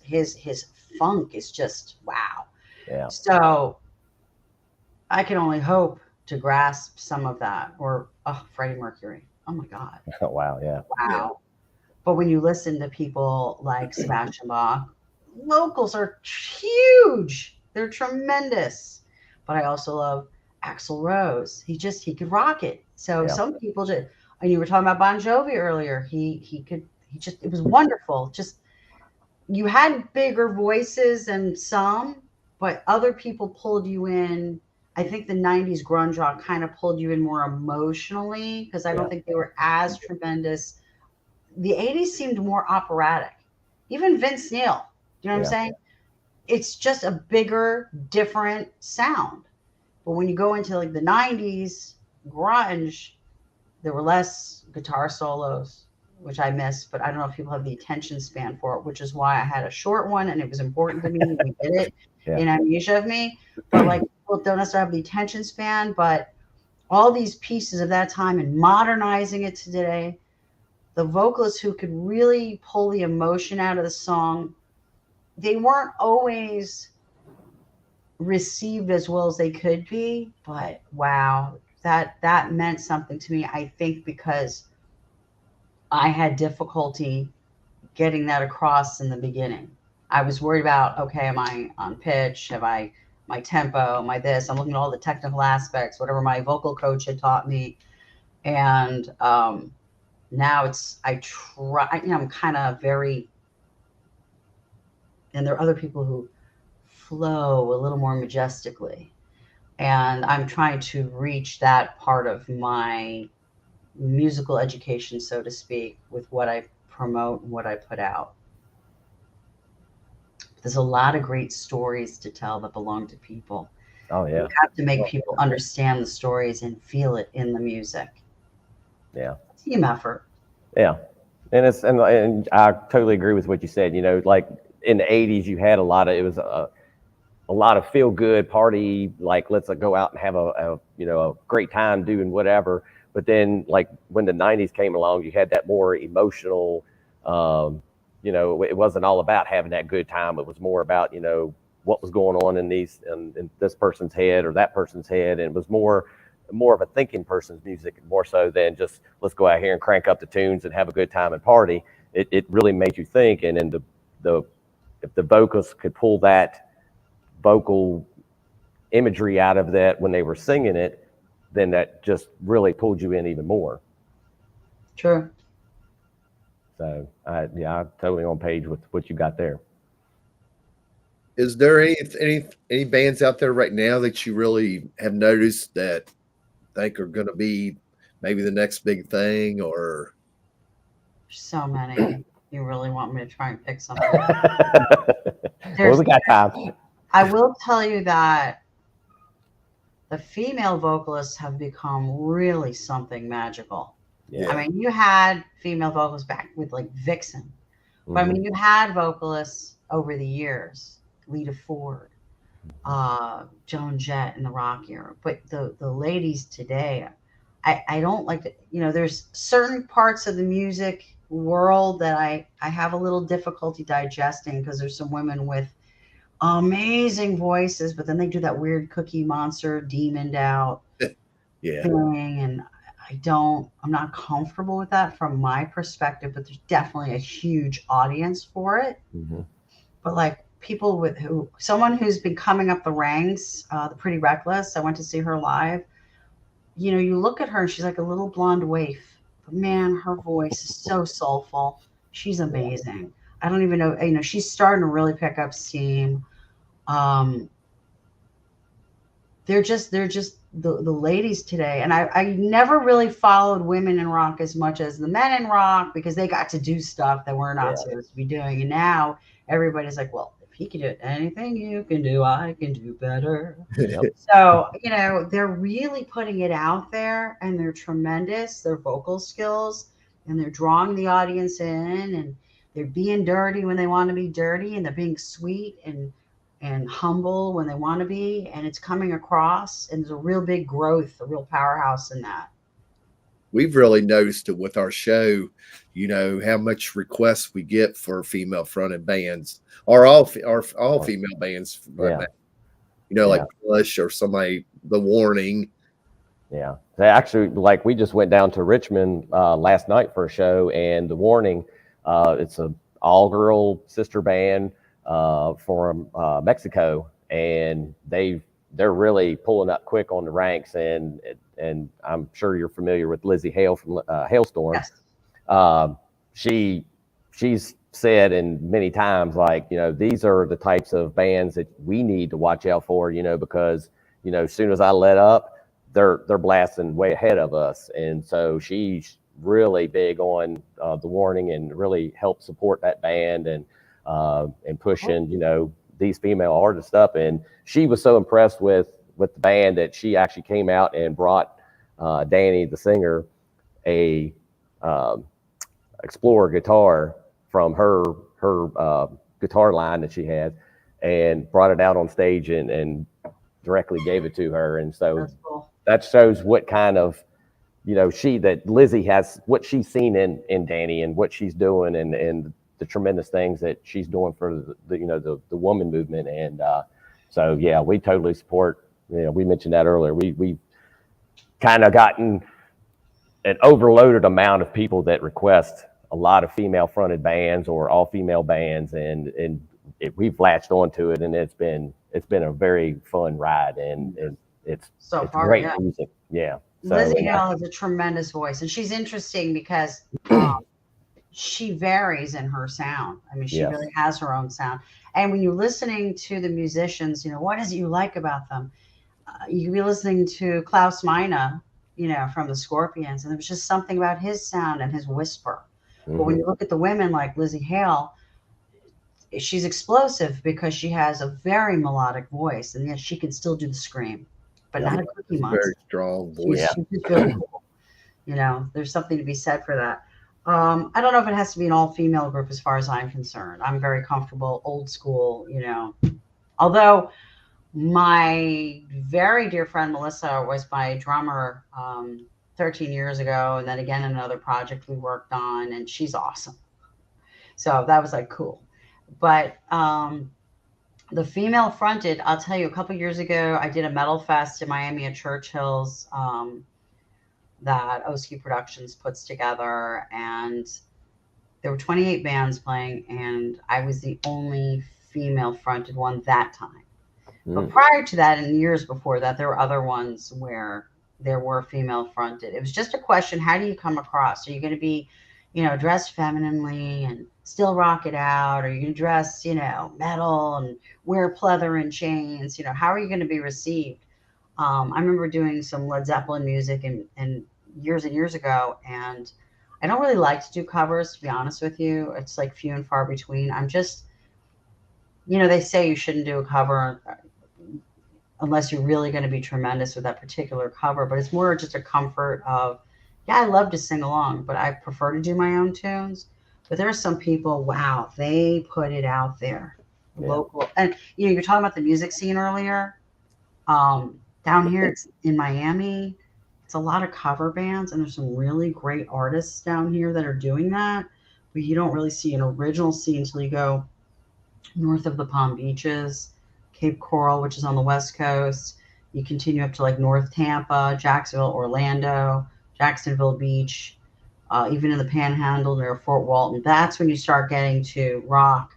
funk, is just wow. Yeah. So I can only hope to grasp some of that. Or Freddie Mercury. Oh my God. Oh, wow. Yeah. Wow. Yeah. But when you listen to people like Sebastian Bach, vocals are huge. They're tremendous. But I also love Axl Rose. He could rock it. So some people just, and you were talking about Bon Jovi earlier. It was wonderful. Just, you had bigger voices and some, but other people pulled you in. I think the 90s grunge rock kind of pulled you in more emotionally, because I don't think they were as tremendous. The 80s seemed more operatic. Even Vince Neil, you know what I'm saying? It's just a bigger, different sound. But when you go into like the 90s grunge, there were less guitar solos, which I miss, but I don't know if people have the attention span for it, which is why I had a short one, and it was important to me. We did it in Amnesia of Me. But like people don't necessarily have the attention span, but all these pieces of that time and modernizing it to today, the vocalists who could really pull the emotion out of the song, they weren't always received as well as they could be, but wow, that meant something to me. I think because I had difficulty getting that across in the beginning. I was worried about, okay, am I on pitch? Have I my tempo? Am I this? I'm looking at all the technical aspects, whatever my vocal coach had taught me. And now I try, I'm kind of very, and there are other people who flow a little more majestically. And I'm trying to reach that part of my musical education, so to speak, with what I promote and what I put out. There's a lot of great stories to tell that belong to people. Oh yeah. You have to make people understand the stories and feel it in the music. Yeah. Team effort. Yeah. And I totally agree with what you said. You know, like in the 80s, you had a lot of feel good party, like let's go out and have a great time doing whatever. But then like when the 90s came along, you had that more emotional, it wasn't all about having that good time. It was more about, what was going on in this person's head or that person's head. And it was more of a thinking person's music, more so than just let's go out here and crank up the tunes and have a good time and party. It really made you think. And then if the vocals could pull that vocal imagery out of that when they were singing it, then that just really pulled you in even more. True. So I'm totally on page with what you got there. Is there any bands out there right now that you really have noticed that think are going to be maybe the next big thing? Or So many. You really want me to try and pick something? Well, we got time. I will tell you that the female vocalists have become really something magical. Yeah. I mean, you had female vocalists back with like Vixen, but I mean, you had vocalists over the years, Lita Ford, Joan Jett in the rock era. But the ladies today, I don't like to, there's certain parts of the music world that I have a little difficulty digesting because there's some women with amazing voices, but then they do that weird Cookie Monster demoned out thing, and I'm not comfortable with that from my perspective, but there's definitely a huge audience for it. But like someone who's been coming up the ranks, the Pretty Reckless, I went to see her live. You look at her and she's like a little blonde waif, but man, her voice is so soulful. She's amazing. I don't even know, she's starting to really pick up steam. They're just the ladies today. And I never really followed women in rock as much as the men in rock because they got to do stuff that we're not supposed to be doing. And now everybody's like, well, if he can do anything you can do, I can do better. So, they're really putting it out there, and they're tremendous, their vocal skills, and they're drawing the audience in, and they're being dirty when they want to be dirty, and they're being sweet and humble when they want to be, and it's coming across, and there's a real big growth, a real powerhouse in that. We've really noticed it with our show, how much requests we get for female fronted bands, or all female bands, like Plush or somebody, The Warning. Yeah, they actually, like, we just went down to Richmond last night for a show, and The Warning, it's a all-girl sister band from Mexico, and they're really pulling up quick on the ranks, and I'm sure you're familiar with Lizzie Hale from Hailstorm. Yes. She's said in many times, like, these are the types of bands that we need to watch out for, because as soon as I let up, they're blasting way ahead of us. And so she's really big on The Warning, and really help support that band and pushing these female artists up. And she was so impressed with the band that she actually came out and brought Danny, the singer, a Explorer guitar from her guitar line that she had, and brought it out on stage and directly gave it to her. And so That's cool. that shows what kind of, that Lizzie has, what she's seen in Danny and what she's doing and the tremendous things that she's doing for the woman movement. And so, yeah, we totally support, we mentioned that earlier. We kind of gotten an overloaded amount of people that request a lot of female fronted bands or all female bands. And we've latched onto it, and it's been a very fun ride, and it's far, great yeah. music. Yeah. So, Lizzie Hale has a tremendous voice, and she's interesting because she varies in her sound. I mean, she Yes. really has her own sound. And when you're listening to the musicians, what is it you like about them? You could be listening to Klaus Meine, from the Scorpions, and there was just something about his sound and his whisper. But when you look at the women like Lizzie Hale, she's explosive because she has a very melodic voice, and yet she can still do the scream, but not a Cookie Monster. Very strong voice. She's just really cool. There's something to be said for that. I don't know if it has to be an all-female group as far as I'm concerned. I'm very comfortable, old school, Although my very dear friend Melissa was my drummer 13 years ago, and then again in another project we worked on, and she's awesome. So that was like cool. But the female fronted, I'll tell you, a couple years ago, I did a metal fest in Miami at Churchill's that Oski Productions puts together, and there were 28 bands playing, and I was the only female fronted one that time. But prior to that, and years before that, there were other ones where there were female fronted. It was just a question, how do you come across? Are you going to be, dressed femininely and still rock it out? Or are you going to dress, metal and wear pleather and chains? How are you going to be received? I remember doing some Led Zeppelin music and years ago, and I don't really like to do covers, to be honest with you. It's like few and far between. I'm just, they say you shouldn't do a cover unless you're really going to be tremendous with that particular cover, but it's more just a comfort of, yeah, I love to sing along, but I prefer to do my own tunes. But there are some people, wow, they put it out there, local. And, you're talking about the music scene earlier. Down here in Miami, it's a lot of cover bands, and there's some really great artists down here that are doing that, but you don't really see an original scene until you go north of the Palm Beaches, Cape Coral, which is on the West Coast. You continue up to like North Tampa, Jacksonville, Orlando, Jacksonville Beach, even in the Panhandle near Fort Walton. That's when you start getting to rock.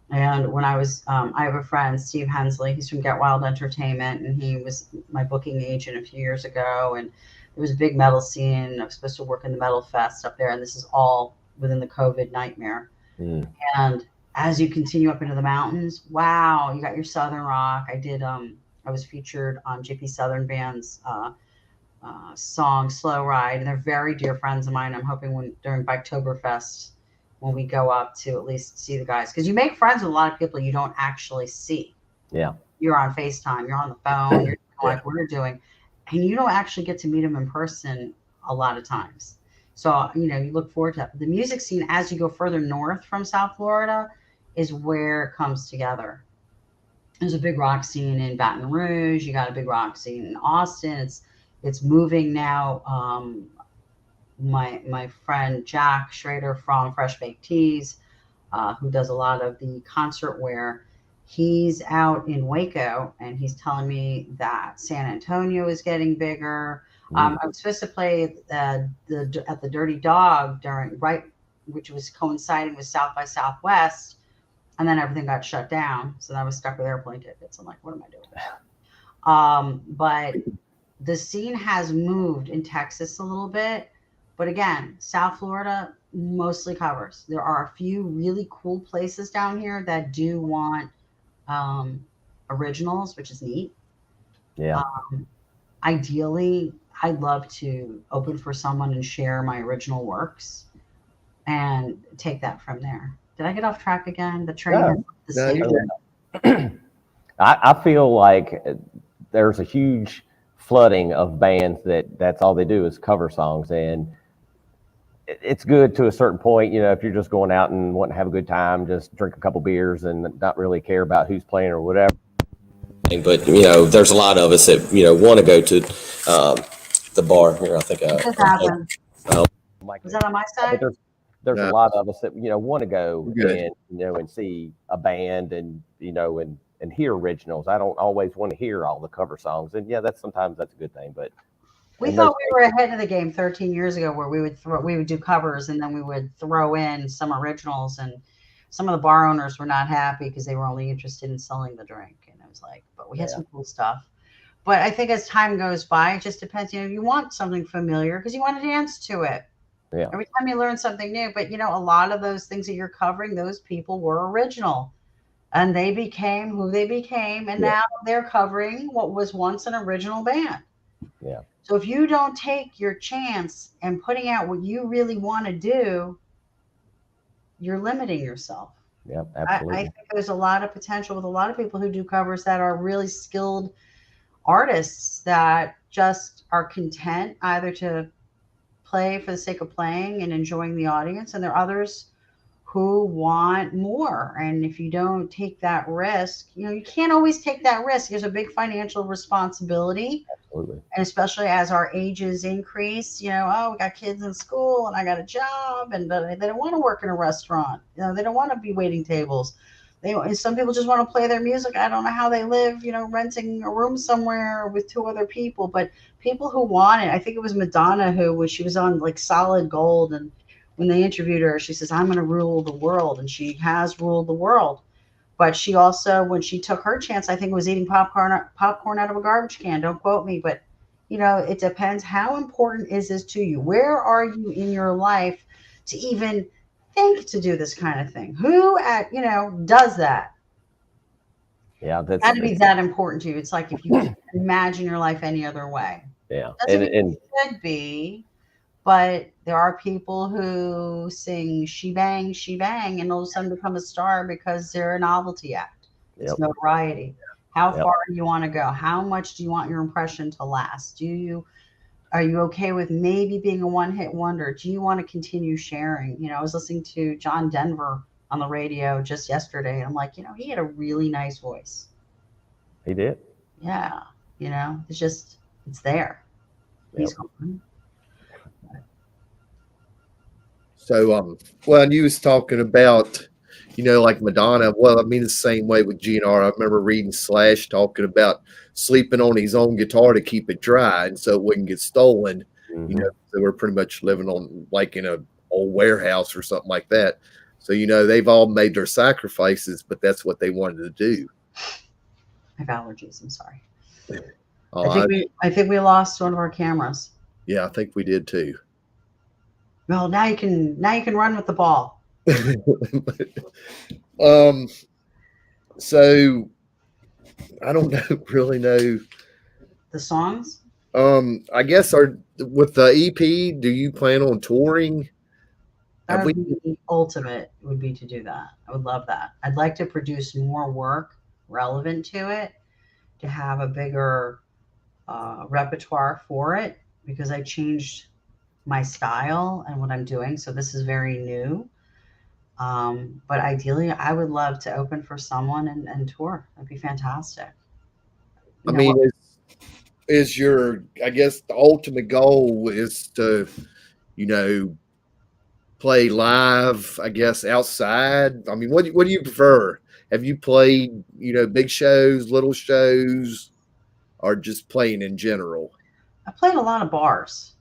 And when I was, I have a friend, Steve Hensley, he's from Get Wild Entertainment, and he was my booking agent a few years ago. And there was a big metal scene. I was supposed to work in the Metal Fest up there, and this is all within the COVID nightmare. And as you continue up into the mountains, wow, you got your Southern rock. I was featured on JP Southern Band's song Slow Ride, and they're very dear friends of mine. I'm hoping during Biketoberfest, when we go up to at least see the guys, because you make friends with a lot of people you don't actually see. Yeah. You're on FaceTime, you're on the phone, you're like we're doing, and you don't actually get to meet them in person a lot of times. So, you look forward to that. The music scene, as you go further north from South Florida, is where it comes together. There's a big rock scene in Baton Rouge. You got a big rock scene in Austin. It's moving now. My friend Jack Schrader from Fresh Baked Teas, who does a lot of the concert wear, he's out in Waco, and he's telling me that San Antonio is getting bigger. I was supposed to play at the Dirty Dog which was coinciding with South by Southwest, and then everything got shut down. So I was stuck with airplane tickets. I'm like, what am I doing? But the scene has moved in Texas a little bit. But again, South Florida mostly covers. There are a few really cool places down here that do want originals, which is neat. Yeah. Ideally, I'd love to open for someone and share my original works and take that from there. Did I get off track again? The train. I feel like there's a huge flooding of bands that's all they do is cover songs, and it's good to a certain point. If you're just going out and wanting to have a good time, just drink a couple beers and not really care about who's playing or whatever. But there's a lot of us that want to go to the bar here. I think What happened? Mike, Was that on my but side? there's a No, lot of us that want to go we're good. and and see a band and and hear originals. I don't always want to hear all the cover songs, and sometimes that's a good thing. But We in those thought we were ahead of the game 13 years ago, where we would do covers and then we would throw in some originals, and some of the bar owners were not happy because they were only interested in selling the drink. And it was like, but we had some cool stuff. But I think as time goes by, it just depends. You want something familiar because you want to dance to it. yeah, Every time you learn something new. But a lot of those things that you're covering, those people were original. And they became who they became, and yeah, now they're covering what was once an original band. yeah, So if you don't take your chance and putting out what you really want to do, you're limiting yourself. yeah, I absolutely. think there's a lot of potential with a lot of people who do covers that are really skilled artists that just are content either to play for the sake of playing and enjoying the audience, and there are others who want more. And if you don't take that risk, you can't always take that risk. There's a big financial responsibility. Absolutely. And especially as our ages increase, oh, we got kids in school and I got a job, and but they don't want to work in a restaurant. They don't want to be waiting tables. And some people just want to play their music. I don't know how they live, renting a room somewhere with two other people. But people who want it, I think it was Madonna when she was on like Solid Gold, and when they interviewed her, she says, "I'm going to rule the world," and she has ruled the world. But she also, when she took her chance, I think was eating popcorn out of a garbage can. Don't quote me, but it depends. How important is this to you? Where are you in your life to even think to do this kind of thing? Who does that? Yeah, that's Got to be that important to you. It's like if you can't imagine your life any other way. yeah, Doesn't mean it should be, but there are people who sing "She Bang, She Bang" and all of a sudden become a star because they're a novelty act. It's yep, notoriety. How yep. far do you want to go? How much do you want your impression to last? Are you okay with maybe being a one-hit wonder? Do you want to continue sharing? I was listening to John Denver on the radio just yesterday, and I'm like, he had a really nice voice. He did. Yeah, it's there. Yep. He's gone. So, well, you was talking about, like Madonna. Well, I mean, the same way with GNR. I remember reading Slash talking about sleeping on his own guitar to keep it dry and so it wouldn't get stolen. Mhm. They were pretty much living on like in a old warehouse or something like that. So, they've all made their sacrifices, but that's what they wanted to do. I have allergies. I'm sorry. Uh, I think we lost one of our cameras. yeah, I think we did too. Well, now you can run with the ball. So I don't really know. The songs? I guess with the EP, do you plan on touring? That would be the ultimate, would be to do that. I would love that. I'd like to produce more work relevant to it, to have a bigger repertoire for it, because I changed my style and what I'm doing. So this is very new. But ideally, I would love to open for someone and tour. That'd be fantastic. I mean, is your, I guess the ultimate goal is to, play live, I guess, outside. I mean, what do you prefer? Have you played, big shows, little shows, or just playing in general? I played a lot of bars.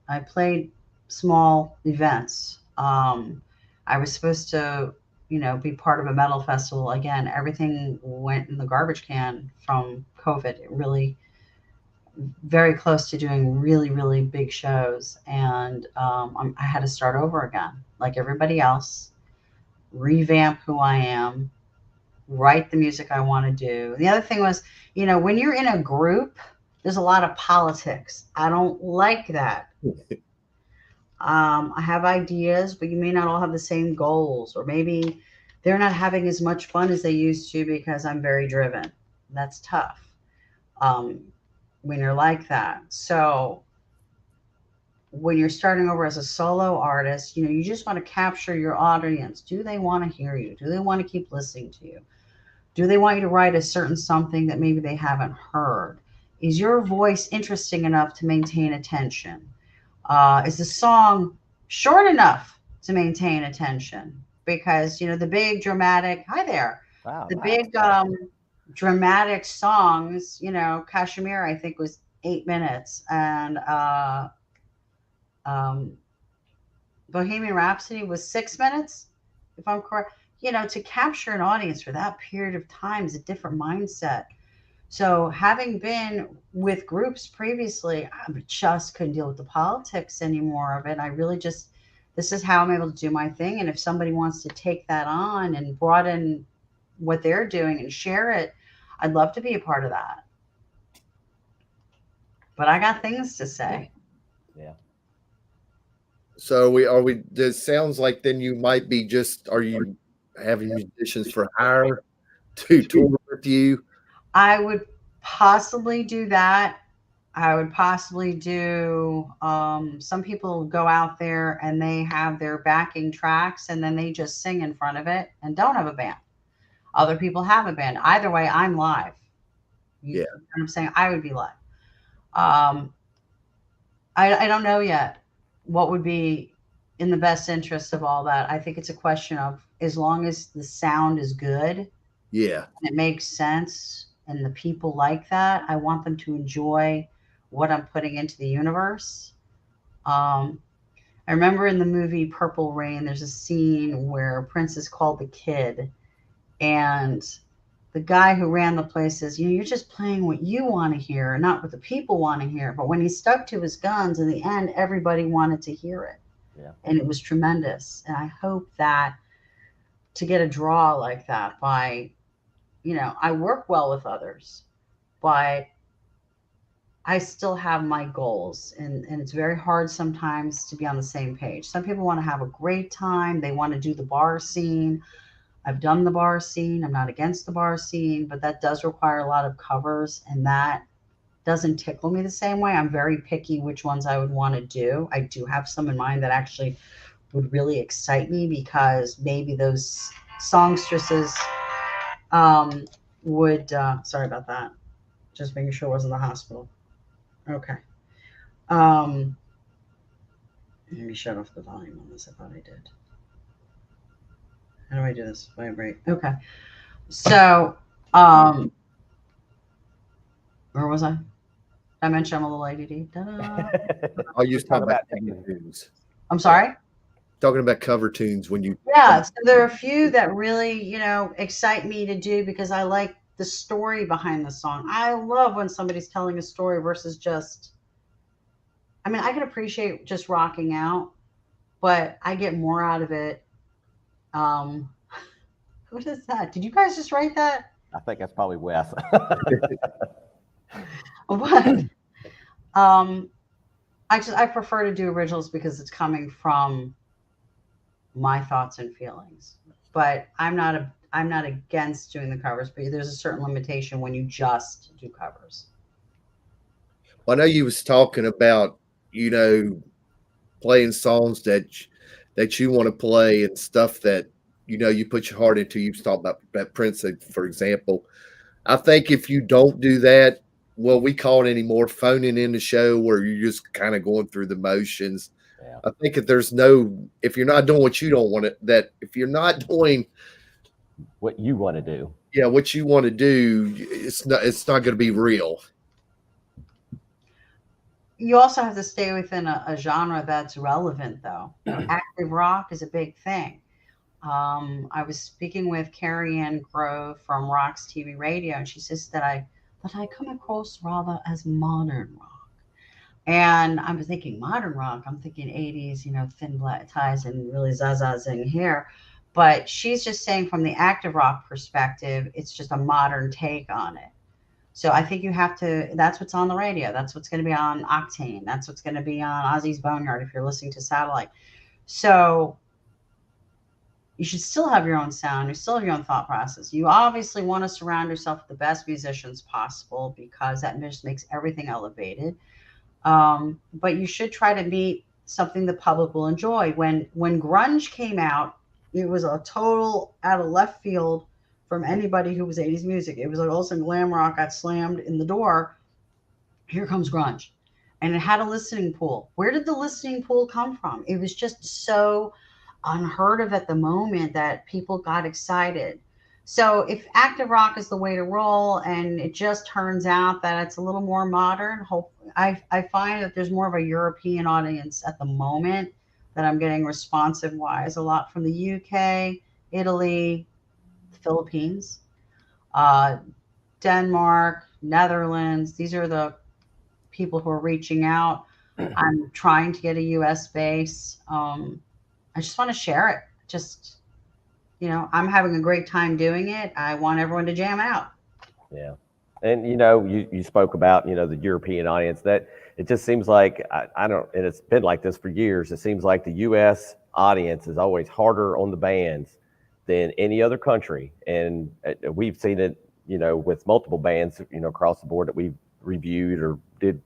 I played small events. I was supposed to, be part of a metal festival. Again, everything went in the garbage can from COVID. It really, very close to doing really, really big shows. And I had to start over again, like everybody else, revamp who I am, write the music I want to do. The other thing was, when you're in a group, there's a lot of politics. I don't like that. I have ideas, but you may not all have the same goals, or maybe they're not having as much fun as they used to because I'm very driven. That's tough when you're like that. So when you're starting over as a solo artist, you just want to capture your audience. Do they want to hear you? Do they want to keep listening to you? Do they want you to write a certain something that maybe they haven't heard? Is your voice interesting enough to maintain attention? Is the song short enough to maintain attention? Because, the big dramatic, hi there, Wow. the big dramatic songs, Kashmir, I think, was 8 minutes. And Bohemian Rhapsody was 6 minutes, if I'm correct. To capture an audience for that period of time is a different mindset. So having been with groups previously, I just couldn't deal with the politics anymore of it. I really just, this is how I'm able to do my thing. And if somebody wants to take that on and broaden what they're doing and share it, I'd love to be a part of that. But I got things to say. Yeah. So this sounds like then you might be are you having musicians for hire to tour with you? I would possibly do that. I would possibly do, some people go out there and they have their backing tracks and then they just sing in front of it and don't have a band. Other people have a band. Either way, I'm live. You Yeah. know what I'm saying? I would be live. I don't know yet what would be in the best interest of all that. I think it's a question of, as long as the sound is good, Yeah. and it makes sense, and the people like that, I want them to enjoy what I'm putting into the universe. I remember in the movie Purple Rain, there's a scene where Prince is called the Kid, and the guy who ran the place says, you're just playing what you want to hear, not what the people want to hear. But when he stuck to his guns, in the end, everybody wanted to hear it. Yeah. And it was tremendous. And I hope that to get a draw like that by, I work well with others, but I still have my goals. And it's very hard sometimes to be on the same page. Some people want to have a great time. They want to do the bar scene. I've done the bar scene. I'm not against the bar scene, but that does require a lot of covers, and that doesn't tickle me the same way. I'm very picky which ones I would want to do. I do have some in mind that actually would really excite me, because maybe those songstresses would, sorry about that. Just making sure it wasn't the hospital. Okay. Let me shut off the volume on this. I thought I did. How do I do this? Vibrate. Okay. So, where was I? I mentioned I'm a little ADD. Oh, you talking about about cover tunes. I'm sorry? Talking about cover tunes when you. Yeah. So there are a few that really, excite me to do, because I like the story behind the song. I love when somebody's telling a story versus just, I can appreciate just rocking out, but I get more out of it. What is that? Did you guys just write that? I think that's probably Wes. What? I prefer to do originals because it's coming from my thoughts and feelings. But I'm not against doing the covers, but there's a certain limitation when you just do covers. Well, I know you was talking about, playing songs that you want to play and stuff that, you put your heart into. You was talking about that Prince, for example. I think if you don't do that, well, we call it anymore phoning in the show, where you're just kind of going through the motions. Yeah. I think if you're not doing what you don't want to, if you're not doing What you want to do. Yeah, what you want to do, it's not going to be real. You also have to stay within a genre that's relevant, though. Active rock is a big thing. I was speaking with Carrie Ann Grove from Rock's TV Radio, and she says that I come across rather as modern rock. And I was thinking modern rock. I'm thinking 80s, thin black ties and really zazazing hair. But she's just saying from the active rock perspective, it's just a modern take on it. So I think you have to, that's what's on the radio. That's what's going to be on Octane. That's what's going to be on Ozzy's Boneyard if you're listening to satellite. So you should still have your own sound. You still have your own thought process. You obviously want to surround yourself with the best musicians possible, because that just makes everything elevated. But you should try to meet something the public will enjoy. When grunge came out, it was a total out of left field from anybody who was 80s music. It was like all of a sudden glam rock got slammed in the door. Here comes grunge. And it had a listening pool. Where did the listening pool come from? It was just so unheard of at the moment that people got excited. So if active rock is the way to roll, and it just turns out that it's a little more modern, I find that there's more of a European audience at the moment that I'm getting responsive wise, a lot from the UK, Italy, the Philippines, uh, Denmark, Netherlands. These are the people who are reaching out. I'm trying to get a US base. I just want to share it. Just, I'm having a great time doing it. I want everyone to jam out. Yeah. And, you spoke about, the European audience, that it just seems like, I don't, and it's been like this for years. It seems like the US audience is always harder on the bands than any other country. And we've seen it, with multiple bands, across the board that we've reviewed or did,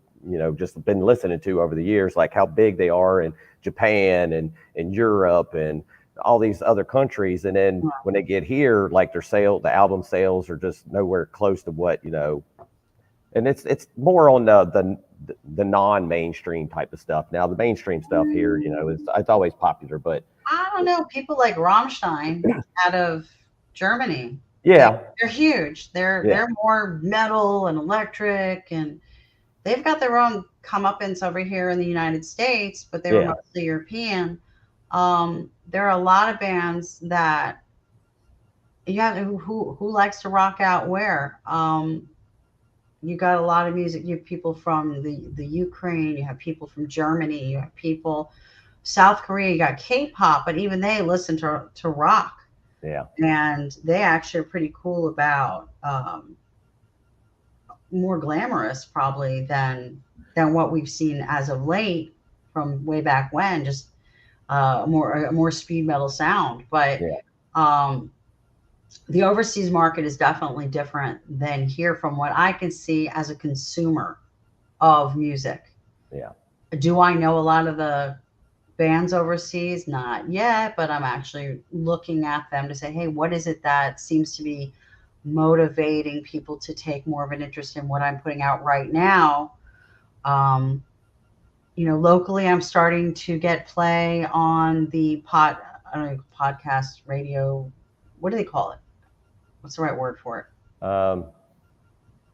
just been listening to over the years, like how big they are in Japan and Europe and all these other countries. And then when they get here, like the album sales are just nowhere close to what, and it's more on the non-mainstream type of stuff. Now the mainstream stuff here, it's always popular, but I don't know, people like Rammstein out of Germany. Yeah. They're huge. They're more metal and electric, and they've got their own comeuppance over here in the United States, but they were mostly European. There are a lot of bands that who likes to rock out where. You got a lot of music. You have people from the Ukraine, you have people from Germany, you have people South Korea, you got K-pop, but even they listen to rock. Yeah. And they actually are pretty cool about more glamorous probably than what we've seen as of late from way back when, just a more speed metal sound. But the overseas market is definitely different than here from what I can see as a consumer of music. Yeah. Do I know a lot of the bands overseas? Not yet, but I'm actually looking at them to say, hey, what is it that seems to be motivating people to take more of an interest in what I'm putting out right now? Locally, I'm starting to get play on the podcast radio. What do they call it? What's the right word for it?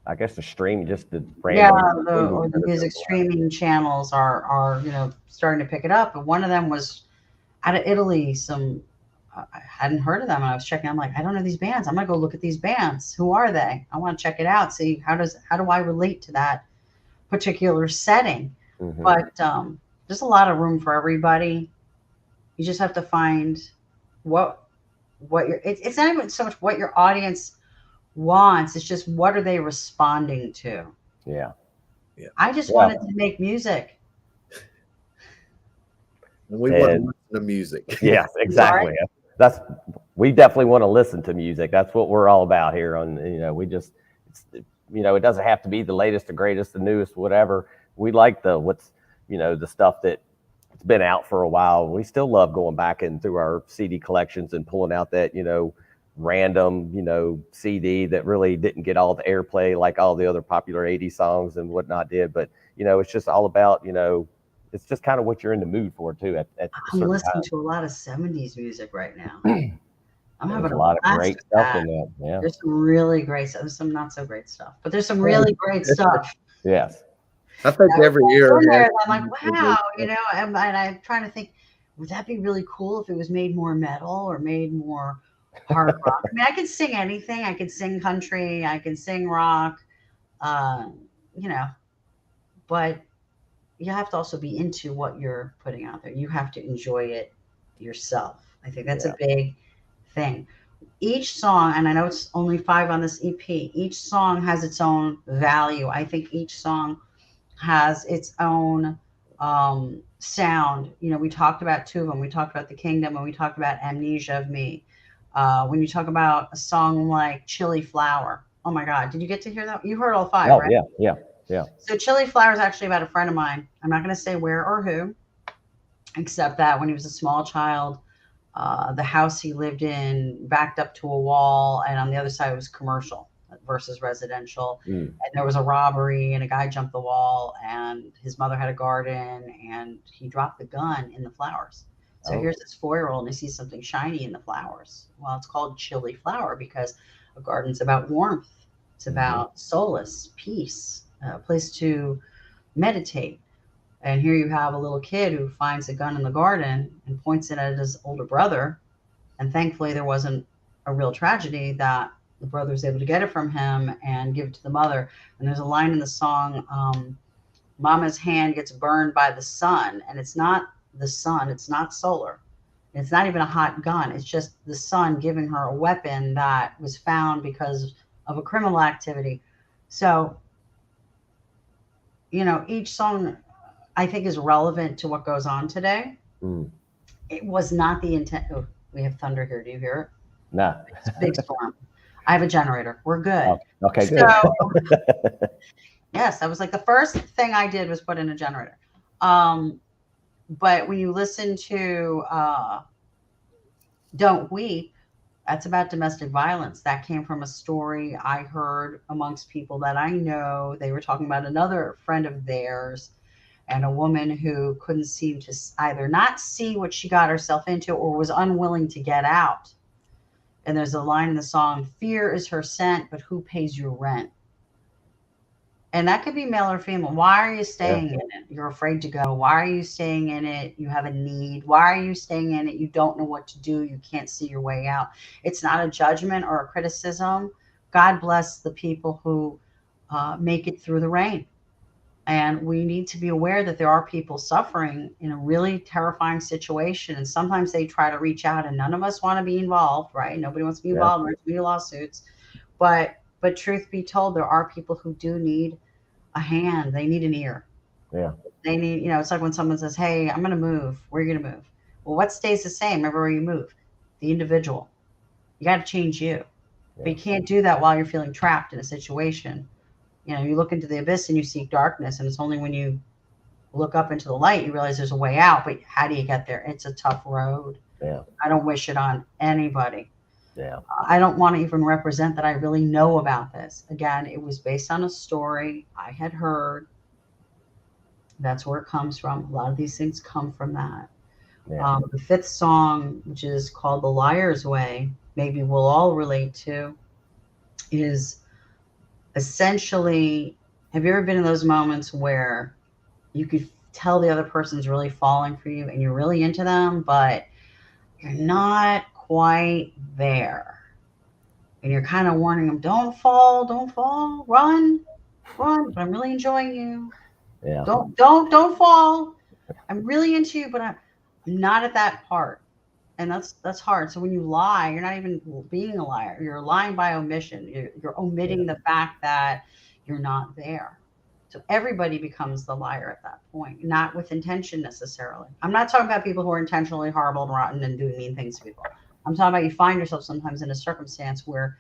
I guess the stream, just the random. Or the music streaming channels are starting to pick it up. And one of them was out of Italy. I hadn't heard of them, and I was checking. I'm like, I don't know these bands. I'm gonna go look at these bands. Who are they? I want to check it out. See how do I relate to that particular setting? Mm-hmm. But there's a lot of room for everybody. You just have to find what it's not even so much what your audience wants. It's just what are they responding to? Yeah. I just wanted to make music. And we want to listen to music. Yes, exactly. We definitely want to listen to music. That's what we're all about here on, it doesn't have to be the latest, the greatest, the newest, whatever. We like the stuff that it's been out for a while. We still love going back and through our CD collections and pulling out that, random, CD that really didn't get all the airplay like all the other popular 80s songs and whatnot did. But, it's just all about, it's just kind of what you're in the mood for too. I'm listening to a lot of 70s music right now. I'm having a lot of great stuff in that. Yeah. There's some really great stuff. There's some not so great stuff, but there's some really great stuff. Yes. I think every year. I'm like, wow, and I'm trying to think, would that be really cool if it was made more metal or made more hard rock? I mean, I can sing anything. I can sing country. I can sing rock, but you have to also be into what you're putting out there. You have to enjoy it yourself. I think that's a big thing. Each song, and I know it's only 5 on this EP, each song has its own value. I think each song has its own sound. We talked about 2 of them. We talked about The Kingdom, and we talked about Amnesia of Me. When you talk about a song like Chilly Flower, oh my God, did you get to hear that? You heard all 5, right? Yeah. So Chilly Flower is actually about a friend of mine. I'm not going to say where or who, except that when he was a small child, The house he lived in backed up to a wall, and on the other side was commercial versus residential. And there was a robbery, and a guy jumped the wall, and his mother had a garden, and he dropped the gun in the flowers. So here's this 4-year-old, and he sees something shiny in the flowers. Well, it's called chilly flower because a garden's about warmth. It's about solace, peace, a place to meditate. And here you have a little kid who finds a gun in the garden and points it at his older brother. And thankfully, there wasn't a real tragedy, that the brother was able to get it from him and give it to the mother. And there's a line in the song, Mama's hand gets burned by the sun. And it's not the sun, it's not solar. It's not even a hot gun. It's just the sun giving her a weapon that was found because of a criminal activity. So, you know, each song I think is relevant to what goes on today. It was not the intent. Oh, we have thunder here. Do you hear it? No. It's a big storm. I have a generator. We're good. Oh, okay, good. So, yes, that was like the first thing I did was put in a generator. But when you listen to Don't Weep, that's about domestic violence. That came from a story I heard amongst people that I know. They were talking about another friend of theirs and a woman who couldn't seem to either not see what she got herself into or was unwilling to get out. And there's a line in the song, fear is her scent, but who pays your rent? And that could be male or female. Why are you staying in it? You're afraid to go. Why are you staying in it? You have a need. Why are you staying in it? You don't know what to do. You can't see your way out. It's not a judgment or a criticism. God bless the people who make it through the rain. And we need to be aware that there are people suffering in a really terrifying situation. And sometimes they try to reach out, and none of us want to be involved, right? Nobody wants to be involved. There's be lawsuits. But truth be told, there are people who do need a hand. They need an ear. Yeah. They need, you know, it's like when someone says, hey, I'm going to move. Where are you going to move? Well, what stays the same everywhere you move? The individual. You got to change you. But you can't do that while you're feeling trapped in a situation. You know, you look into the abyss and you see darkness, and it's only when you look up into the light you realize there's a way out. But how do you get there? It's a tough road. Yeah. I don't wish it on anybody. Yeah. I don't want to even represent that I really know about this. Again, it was based on a story I had heard. That's where it comes from. A lot of these things come from that. Yeah. The fifth song, which is called The Liar's Way, maybe we'll all relate to, is essentially, have you ever been in those moments where you could tell the other person's really falling for you and you're really into them, but you're not quite there, and you're kind of warning them, don't fall, run, but I'm really enjoying you. Yeah. Don't fall. I'm really into you, but I'm not at that part. And that's hard. So when you lie, you're not even being a liar. You're lying by omission. You're omitting the fact that you're not there. So everybody becomes the liar at that point, not with intention necessarily. I'm not talking about people who are intentionally horrible and rotten and doing mean things to people. I'm talking about you find yourself sometimes in a circumstance where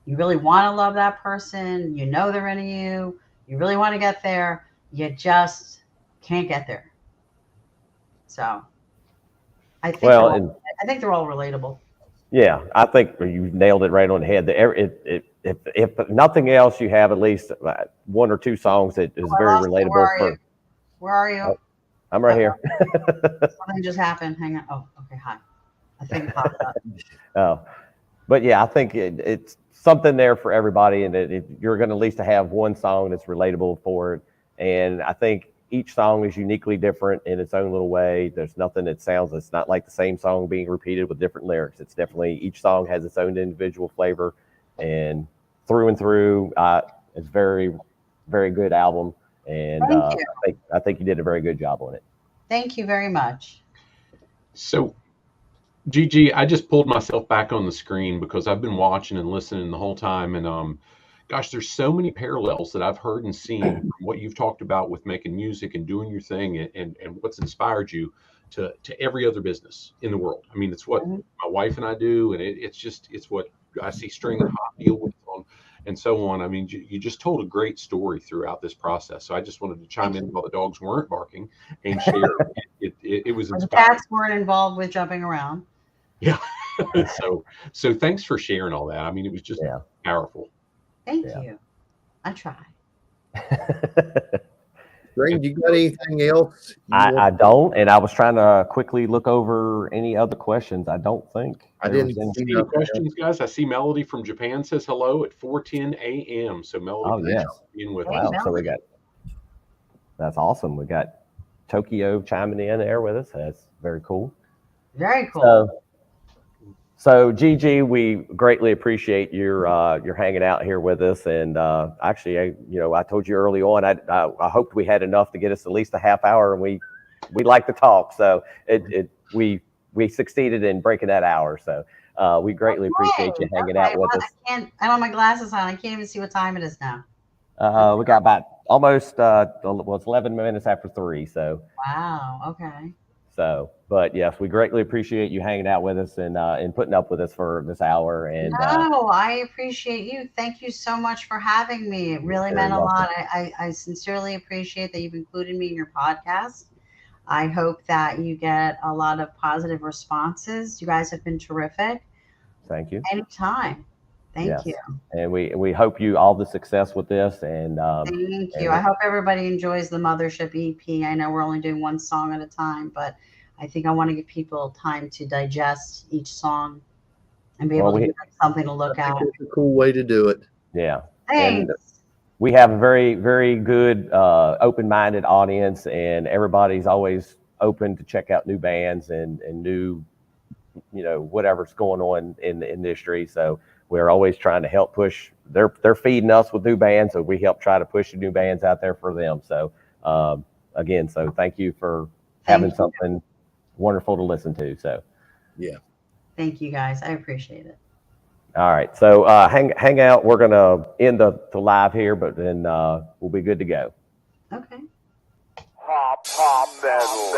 you really want to love that person. You know they're into you. You really want to get there. You just can't get there. So I think they're all relatable. Yeah, I think you nailed it right on the head. If nothing else, you have at least one or two songs that is very relatable. Where are you? I'm right here. Something just happened. Hang on. Oh, okay. Hi. I think popped up. Oh, but yeah, I think it's something there for everybody, and you're going to at least have one song that's relatable for it. And I think each song is uniquely different in its own little way. There's nothing that sounds, it's not like the same song being repeated with different lyrics. It's definitely, each song has its own individual flavor, and through, it's very, very good album. And I think you did a very good job on it. Thank you very much. So, Gigi, I just pulled myself back on the screen because I've been watching and listening the whole time. And gosh, there's so many parallels that I've heard and seen from what you've talked about with making music and doing your thing, and what's inspired you to every other business in the world. I mean, it's what my wife and I do, and it's what I see String and Hop deal with on, and so on. I mean, you just told a great story throughout this process. So I just wanted to chime in while the dogs weren't barking and share. It was inspiring. The cats weren't involved with jumping around. Yeah. so thanks for sharing all that. I mean, it was just powerful. Thank you. I try. Greg, you got anything else? I don't, and I was trying to quickly look over any other questions. I don't think I there didn't was see Any questions, guys? I see Melody from Japan says hello at 4:10 a.m. So Melody, Oh, yes. being with Hey, us. Wow, so we got, that's awesome. We got Tokyo chiming in there with us. That's very cool. Very cool. So Gigi, we greatly appreciate your hanging out here with us. And actually, I told you early on, I hoped we had enough to get us at least a half hour, and we like to talk. So we succeeded in breaking that hour. So we greatly appreciate you hanging out with us. I don't have my glasses on. I can't even see what time it is now. We got about almost it's 11 minutes after 3. So wow. Okay. So, but yes, we greatly appreciate you hanging out with us and putting up with us for this hour. And no, I appreciate you. Thank you so much for having me. It really meant a lot. I sincerely appreciate that you've included me in your podcast. I hope that you get a lot of positive responses. You guys have been terrific. Thank you. Anytime. Thank you. And we hope you all the success with this. And thank you. I hope everybody enjoys the Mothership EP. I know we're only doing one song at a time, but I think I want to give people time to digest each song and be able to give them something to look at. It's a cool way to do it. Yeah. Thanks. And we have a very, very good open-minded audience, and everybody's always open to check out new bands and new, whatever's going on in the industry. So we're always trying to help push. They're feeding us with new bands, so we help try to push the new bands out there for them. So again, so thank you for having something wonderful to listen to. So thank you guys. I appreciate it. All right, so hang out. We're gonna end the live here, but then we'll be good to go. Okay. Pop metal.